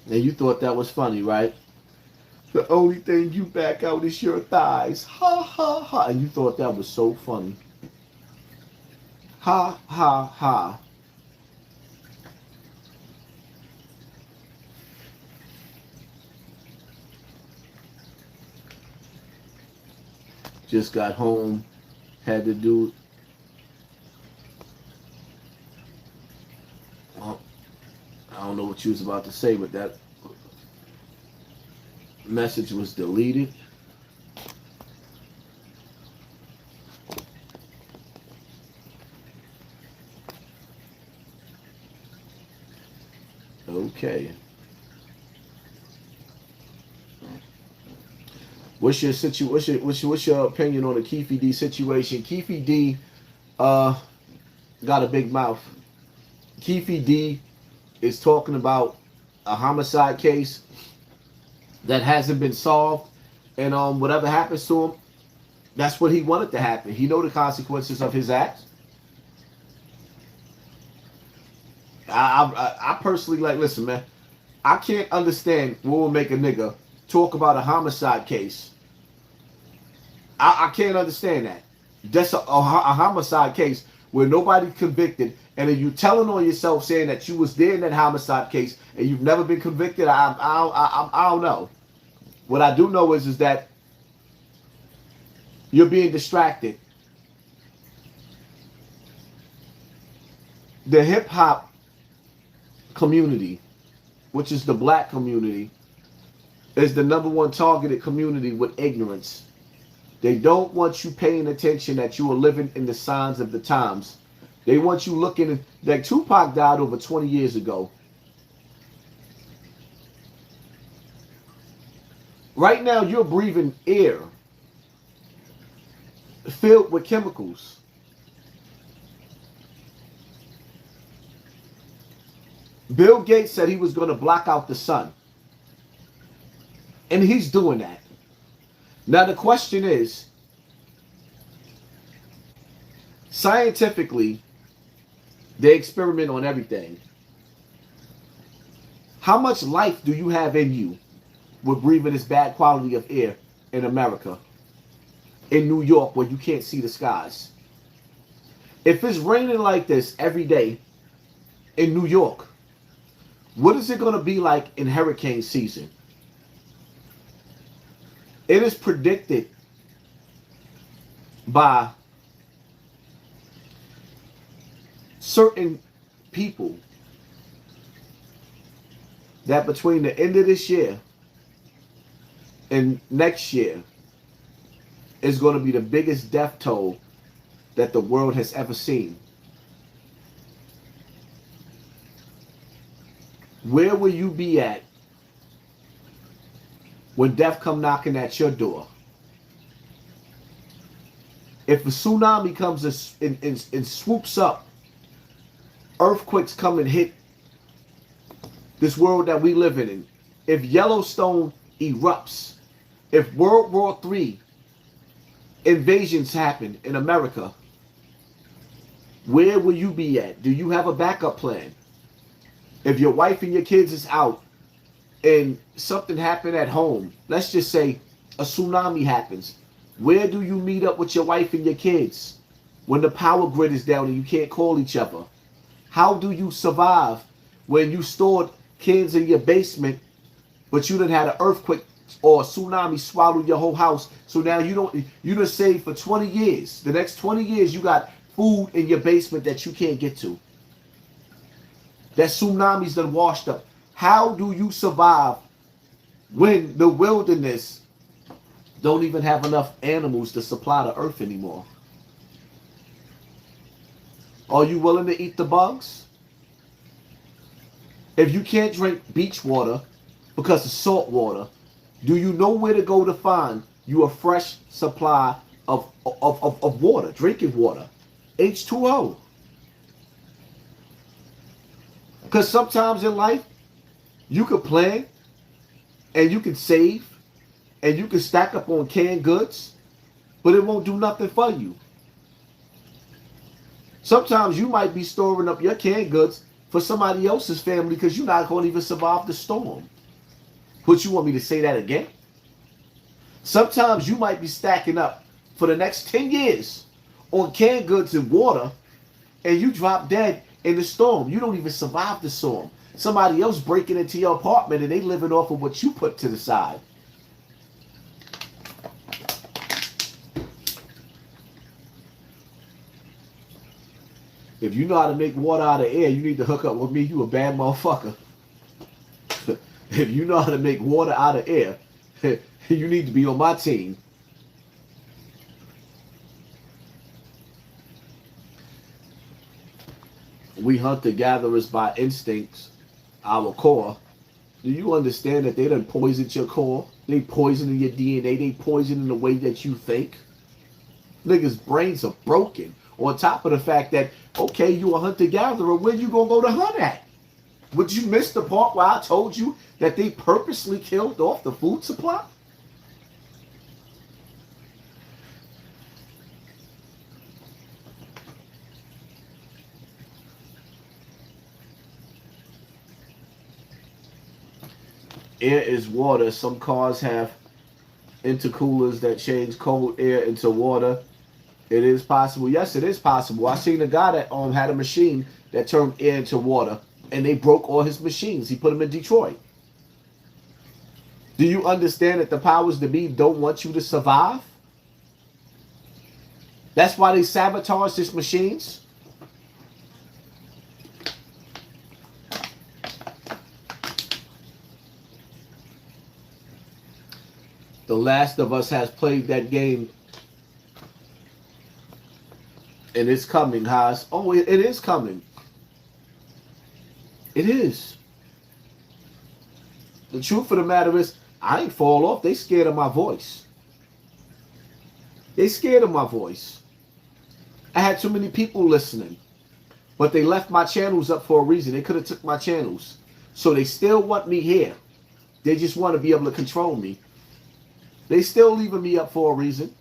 And you thought that was funny, right? The only thing you back out is your thighs. Ha, ha, ha. And you thought that was so funny. Ha, ha, ha. Just got home. Had to do... Well, I don't know what you was about to say, but that message was deleted. Okay. What's your opinion on the Keefe D situation? Keefe D got a big mouth. Keefe D is talking about a homicide case that hasn't been solved, and whatever happens to him, that's what he wanted to happen. He know the consequences of his acts. I personally, like, listen, man, I can't understand what will make a nigga talk about a homicide case. I can't understand that. That's a homicide case where nobody's convicted, and then you telling on yourself saying that you was there in that homicide case and you've never been convicted. I don't know. What I do know is that you're being distracted. The hip hop community, which is the black community, is the #1 targeted community with ignorance. They don't want you paying attention that you are living in the signs of the times. They want you looking, like Tupac died over 20 years ago. Right now you're breathing air filled with chemicals. Bill Gates said he was going to block out the sun. And he's doing that. Now the question is, scientifically, they experiment on everything. How much life do you have in you with breathing this bad quality of air in America? in New York where you can't see the skies. If it's raining like this every day in New York, what is it going to be like in hurricane season? It is predicted by certain people that between the end of this year and next year is going to be the biggest death toll that the world has ever seen. Where will you be at when death come knocking at your door? If a tsunami comes and swoops up, earthquakes come and hit this world that we live in, if Yellowstone erupts, if World War III invasions happen in America, where will you be at? Do you have a backup plan? If your wife and your kids is out and something happened at home, let's just say a tsunami happens, where do you meet up with your wife and your kids when the power grid is down and you can't call each other? How do you survive when you stored cans in your basement, but you done had an earthquake or a tsunami swallow your whole house? So now you done saved for 20 years. The next 20 years you got food in your basement that you can't get to. That tsunami's done washed up. How do you survive when the wilderness don't even have enough animals to supply the earth anymore? Are you willing to eat the bugs? If you can't drink beach water because of salt water, do you know where to go to find you a fresh supply of water, drinking water? H2O. Because sometimes in life, you could plan and you can save and you can stack up on canned goods, but it won't do nothing for you. Sometimes you might be storing up your canned goods for somebody else's family because you're not going to even survive the storm. But you want me to say that again? Sometimes you might be stacking up for the next 10 years on canned goods and water, and you drop dead in the storm. You don't even survive the storm. Somebody else breaking into your apartment and they living off of what you put to the side. If you know how to make water out of air, you need to hook up with me. You a bad motherfucker. If you know how to make water out of air, you need to be on my team. We hunter-gatherers by instincts, our core. Do you understand that they done poisoned your core? They poisoning your DNA. They poisoning the way that you think. Niggas' brains are broken. On top of the fact that, okay, you a hunter-gatherer, where you gonna go to hunt at? Would you miss the part where I told you that they purposely killed off the food supply? Air is water. Some cars have intercoolers that change cold air into water. It is possible. Yes, it is possible. I seen a guy that had a machine that turned air into water, and they broke all his machines. He put them in Detroit. Do you understand that the powers that be don't want you to survive? That's why they sabotage his machines. The Last of Us has played that game. And it's coming, Haas. Oh, it is coming. It is. The truth of the matter is, I ain't fall off. They scared of my voice. They scared of my voice. I had too many people listening. But they left my channels up for a reason. They could have took my channels. So they still want me here. They just want to be able to control me. They still leaving me up for a reason.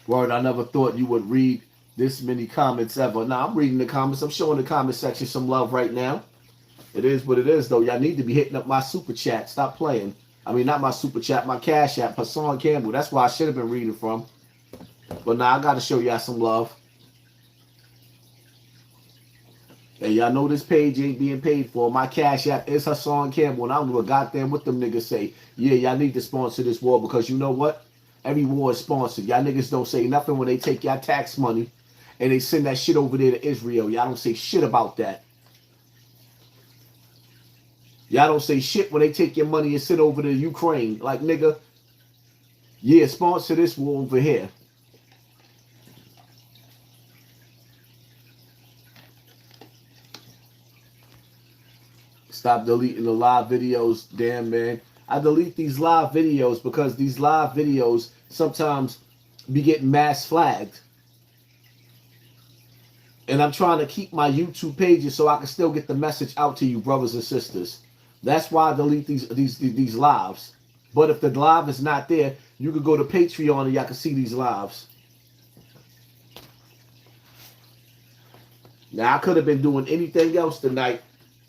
Word, I never thought you would read this many comments ever. Now, I'm reading the comments. I'm showing the comment section some love right now. It is what it is, though. Y'all need to be hitting up my super chat. Stop playing. I mean, not my super chat, my cash app, Hassan Campbell. That's where I should have been reading from. But now I got to show y'all some love. And y'all know this page ain't being paid for. My cash app is Hassan Campbell. And I don't give a goddamn what them niggas say. Yeah, y'all need to sponsor this war because you know what? Every war is sponsored. Y'all niggas don't say nothing when they take y'all tax money and they send that shit over there to Israel. Y'all don't say shit about that. Y'all don't say shit when they take your money and send over to Ukraine. Like, nigga, yeah, sponsor this war over here. Stop deleting the live videos. Damn, man. I delete these live videos because these live videos sometimes be getting mass flagged. And I'm trying to keep my YouTube pages so I can still get the message out to you, brothers and sisters. That's why I delete these lives. But if the live is not there, you can go to Patreon and y'all can see these lives. Now, I could have been doing anything else tonight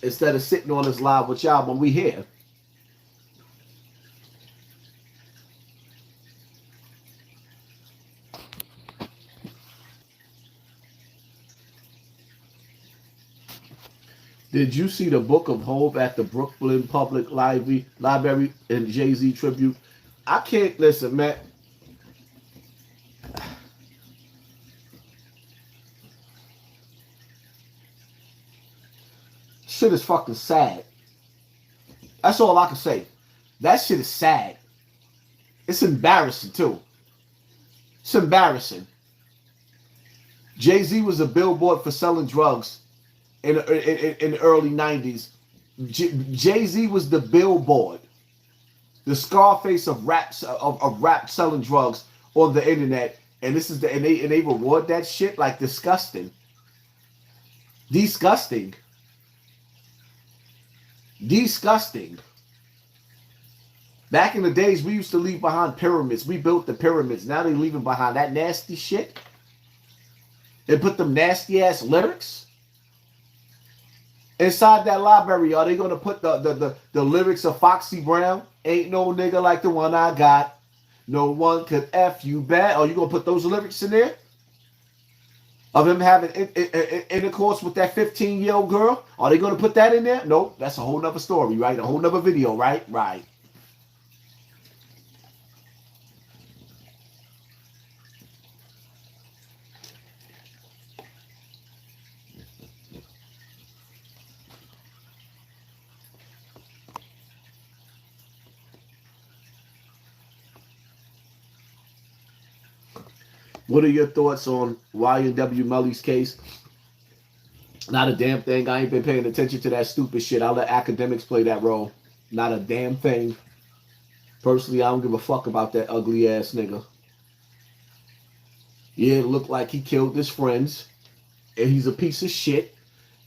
instead of sitting on this live with y'all when we here. Did you see the Book of Hope at the Brooklyn Public Library and Jay-Z tribute? I can't listen, man. Shit is fucking sad. That's all I can say. That shit is sad. It's embarrassing too. It's embarrassing. Jay-Z was a billboard for selling drugs in the early 90s. Jay-Z was the billboard, the Scarface of rap selling drugs on the internet, and this is and they reward that shit like disgusting. Disgusting. Back in the days, we used to leave behind pyramids. We built the pyramids. Now they leaving behind that nasty shit. They put them nasty ass lyrics inside that library. Are they gonna put the lyrics of Foxy Brown? Ain't no nigga like the one I got. No one could F you bad. Are you gonna put those lyrics in there? Of him having intercourse with that 15-year-old girl? Are they gonna put that in there? Nope. That's a whole nother story, right? A whole nother video, right? Right. What are your thoughts on Y&W Melly's case? Not a damn thing. I ain't been paying attention to that stupid shit. I'll let academics play that role. Not a damn thing. Personally, I don't give a fuck about that ugly ass nigga. Yeah, it looked like he killed his friends. And he's a piece of shit.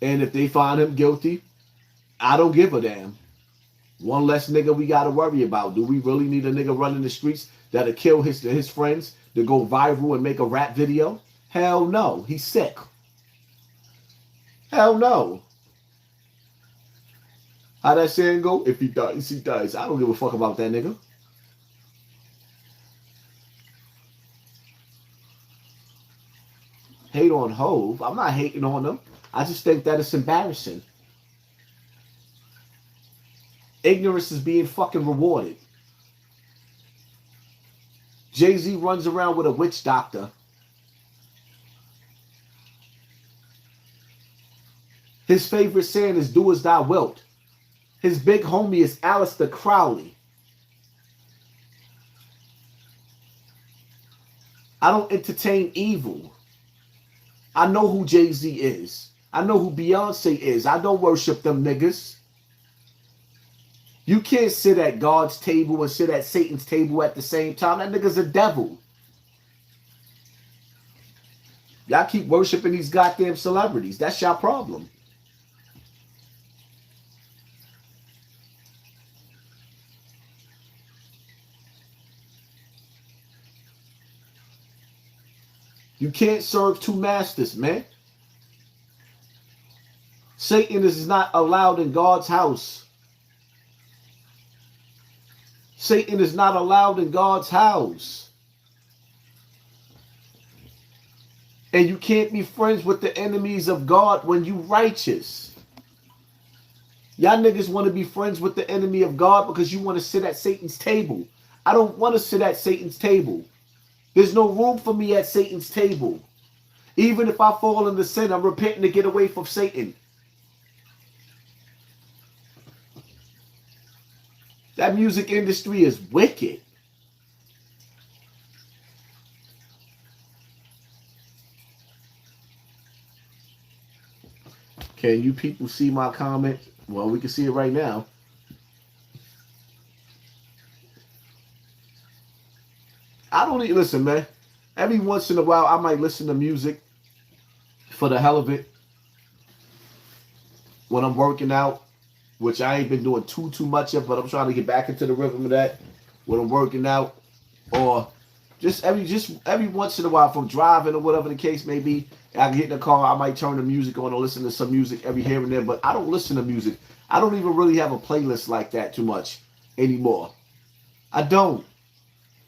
And if they find him guilty, I don't give a damn. One less nigga we gotta worry about. Do we really need a nigga running the streets that'll kill his friends to go viral and make a rap video? Hell no. He's sick. Hell no. How that saying go? If he dies, he dies. I don't give a fuck about that nigga. Hate on Hove. I'm not hating on him. I just think that it's embarrassing. Ignorance is being fucking rewarded. Jay-Z runs around with a witch doctor. His favorite saying is do as thou wilt. His big homie is Aleister Crowley. I don't entertain evil. I know who Jay-Z is. I know who Beyonce is. I don't worship them niggas. You can't sit at God's table and sit at Satan's table at the same time. That nigga's a devil. Y'all keep worshiping these goddamn celebrities. That's your problem. You can't serve two masters, man. Satan is not allowed in God's house. Satan is not allowed in God's house. And you can't be friends with the enemies of God when you righteous. Y'all niggas want to be friends with the enemy of God because you want to sit at Satan's table. I don't want to sit at Satan's table. There's no room for me at Satan's table. Even if I fall into sin, I'm repenting to get away from Satan. That music industry is wicked. Can you people see my comment? Well, we can see it right now. I don't even listen, man. Every once in a while, I might listen to music for the hell of it when I'm working out, which I ain't been doing too much of, but I'm trying to get back into the rhythm of that when I'm working out, or just every once in a while, if I'm driving or whatever the case may be, I get in the car, I might turn the music on or listen to some music every here and there, but I don't listen to music. I don't even really have a playlist like that too much anymore. I don't,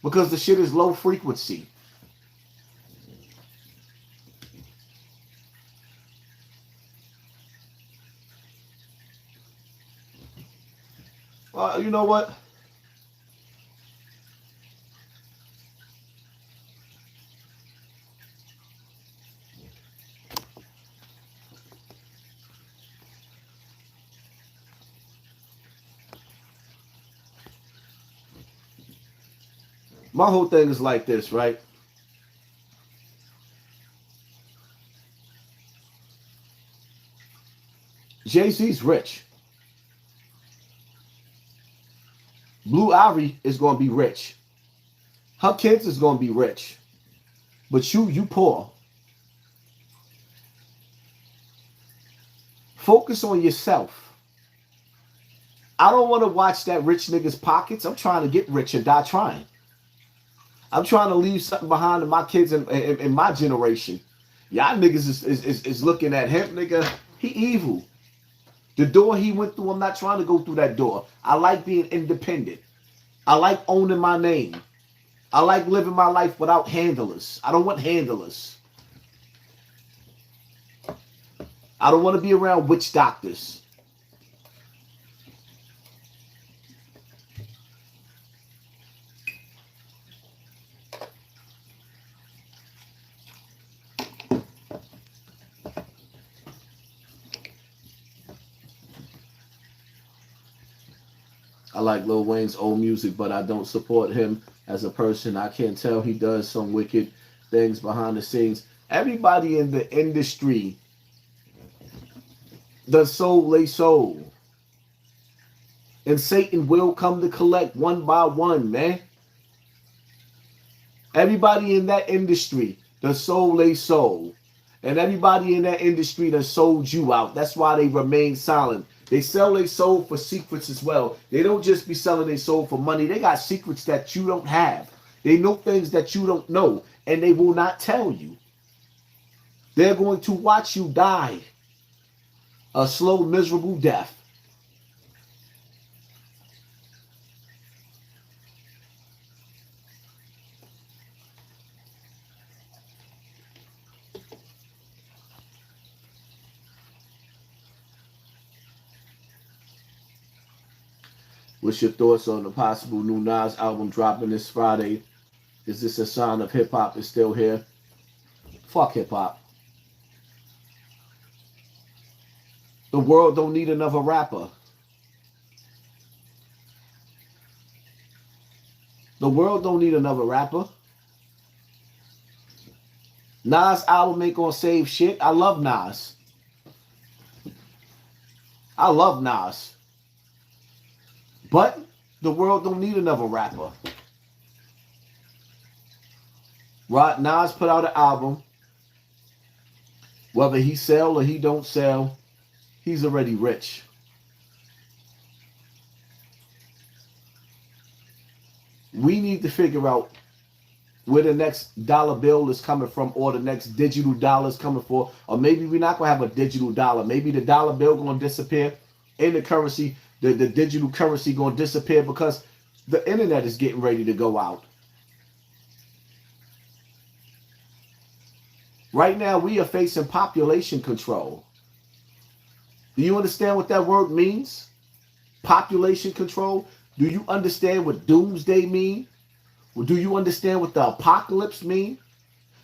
because the shit is low frequency. You know what? My whole thing is like this, right? Jay-Z's rich. Blue Ivy is going to be rich. Her kids is going to be rich. But you poor. Focus on yourself. I don't want to watch that rich nigga's pockets. I'm trying to get rich and die trying. I'm trying to leave something behind to my kids and my generation. Y'all niggas is looking at him, nigga. He evil. The door he went through, I'm not trying to go through that door. I like being independent. I like owning my name. I like living my life without handlers. I don't want handlers. I don't want to be around witch doctors. I like Lil Wayne's old music, but I don't support him as a person. I can't tell he does some wicked things behind the scenes. Everybody in the industry does soul they soul. And Satan will come to collect one by one, man. Everybody in that industry does soul they soul. And everybody in that industry that sold you out. That's why they remain silent. They sell their soul for secrets as well. They don't just be selling their soul for money. They got secrets that you don't have. They know things that you don't know, and they will not tell you. They're going to watch you die a slow, miserable death. What's your thoughts on the possible new Nas album dropping this Friday? Is this a sign of hip-hop is still here? Fuck hip-hop. The world don't need another rapper. The world don't need another rapper. Nas' album ain't gonna save shit. I love Nas. I love Nas. But the world don't need another rapper. Right? Nas put out an album. Whether he sell or he don't sell, he's already rich. We need to figure out where the next dollar bill is coming from, or the next digital dollar is coming for, or maybe we're not gonna have a digital dollar. Maybe the dollar bill gonna disappear, and the currency, the digital currency gonna disappear because the internet is getting ready to go out. Right now, we are facing population control. Do you understand what that word means? Population control. Do you understand what doomsday mean? Do you understand what the apocalypse mean?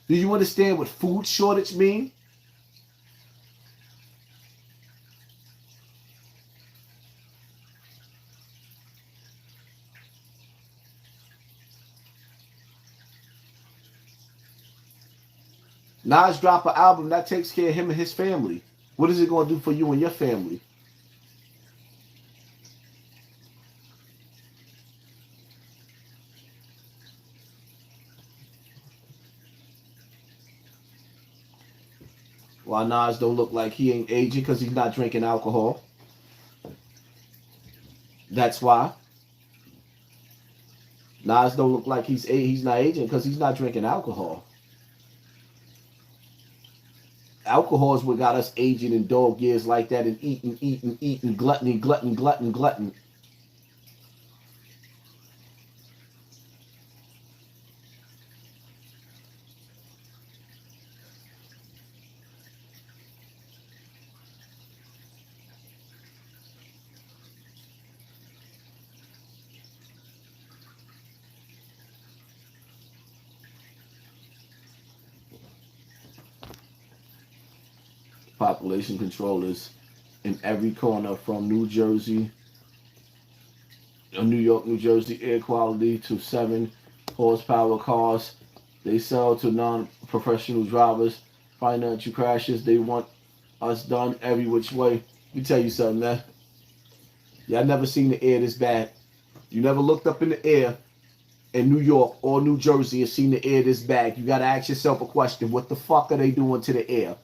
Do you understand what food shortage mean? Nas drop an album that takes care of him and his family. What is it going to do for you and your family? Why Nas don't look like he ain't aging because he's not drinking alcohol. That's why. Nas don't look like he's not aging because he's not drinking alcohol. Alcohol is what got us aging in dog years like that and eating, glutton. Population control is in every corner from New Jersey, New York, New Jersey, air quality to 7 horsepower cars. They sell to non-professional drivers, financial crashes. They want us done every which way. Let me tell you something, man. Y'all never seen the air this bad. You never looked up in the air in New York or New Jersey and seen the air this bad. You got to ask yourself a question. What the fuck are they doing to the air?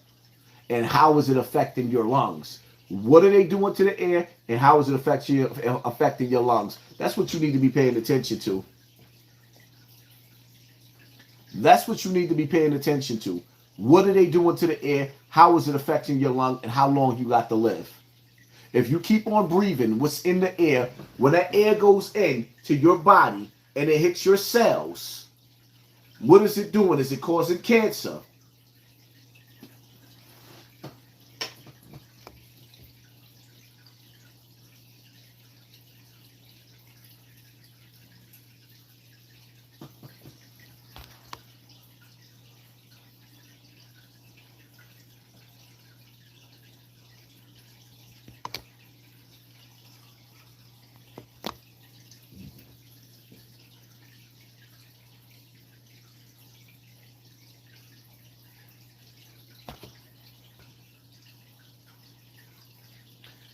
And how is it affecting your lungs? What are they doing to the air, and how is it affecting your lungs? That's what you need to be paying attention to. That's what you need to be paying attention to. What are they doing to the air? How is it affecting your lung, and how long you got to live? If you keep on breathing what's in the air, when that air goes in to your body and it hits your cells, what is it doing? Is it causing cancer?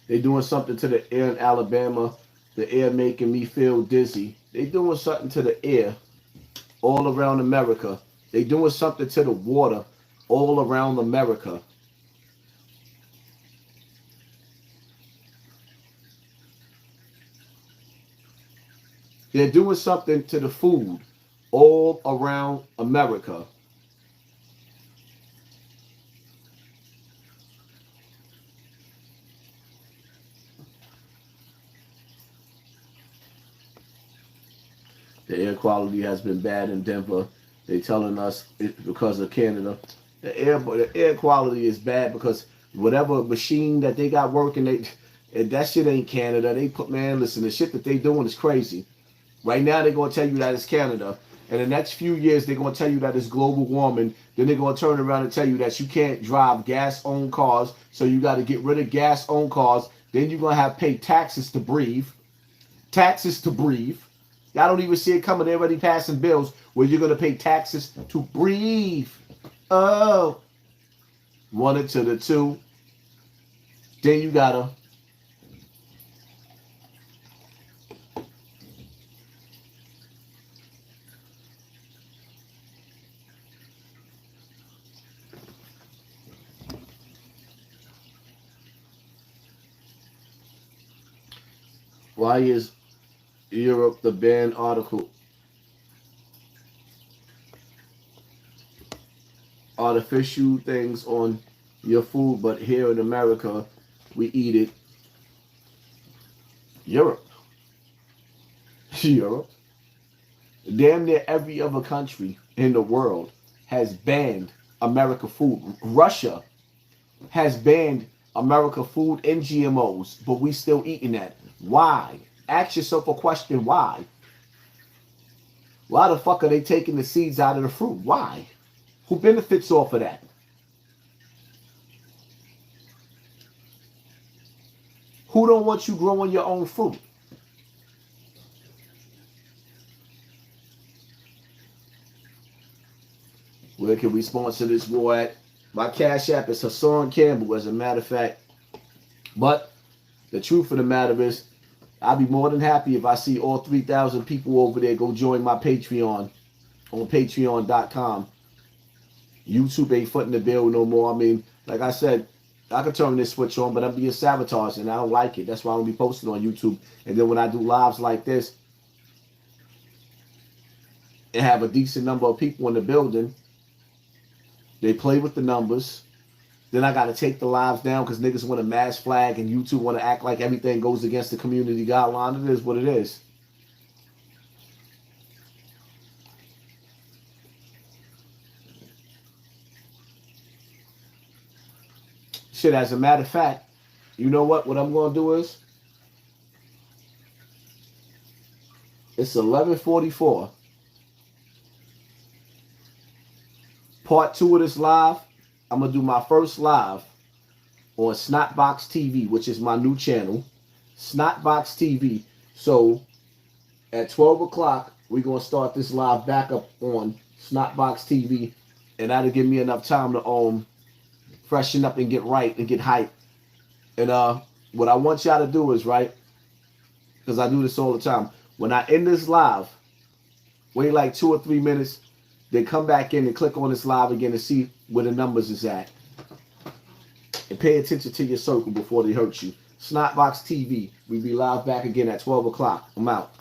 They doing something to the air in Alabama. The air making me feel dizzy. They doing something to the air all around America. They doing something to the water all around America. They're doing something to the food all around America. The air quality has been bad in Denver. They're telling us it's because of Canada. The air quality is bad because whatever machine that they got working, that shit ain't Canada. They put, man, listen, the shit that they doing is crazy. Right now they're gonna tell you that it's Canada. In the next few years, they're gonna tell you that it's global warming. Then they're gonna turn around and tell you that you can't drive gas-owned cars, so you got to get rid of gas-owned cars. Then you're gonna have to pay taxes to breathe. Taxes to breathe. Y'all don't even see it coming. They're already passing bills where you're going to pay taxes to breathe. Oh. 1 to the 2. Then you got to. Why is Europe the ban article? artificial things on your food, but here in America, we eat it. Europe. Europe. Damn near every other country in the world has banned American food. Russia has banned American food and GMOs, but we still eating that. Why? Ask yourself a question, why? Why the fuck are they taking the seeds out of the fruit? Why? Who benefits off of that? Who don't want you growing your own fruit? Where can we sponsor this war at? My Cash App is Hassan Campbell, as a matter of fact. But the truth of the matter is, I'd be more than happy if I see all 3,000 people over there go join my Patreon on patreon.com. YouTube ain't footing the bill no more. I mean, like I said, I could turn this switch on, but I'm being sabotaged and I don't like it. That's why I don't be posting on YouTube. And then when I do lives like this, and have a decent number of people in the building, they play with the numbers. Then I got to take the lives down because niggas want a mass flag and YouTube want to act like everything goes against the community guideline. It is what it is. Shit, as a matter of fact, you know what? What I'm going to do is, it's 11:44. Part 2 of this live, I'm going to do my first live on Snotbox TV, which is my new channel, Snotbox TV. So at 12 o'clock, we're going to start this live back up on Snotbox TV, and that'll give me enough time to freshen up and get right and get hype. And what I want y'all to do is, right, because I do this all the time, when I end this live, wait like 2 or 3 minutes, then come back in and click on this live again to see where the numbers is at. And pay attention to your circle before they hurt you. Snotbox TV. We be live back again at 12 o'clock. I'm out.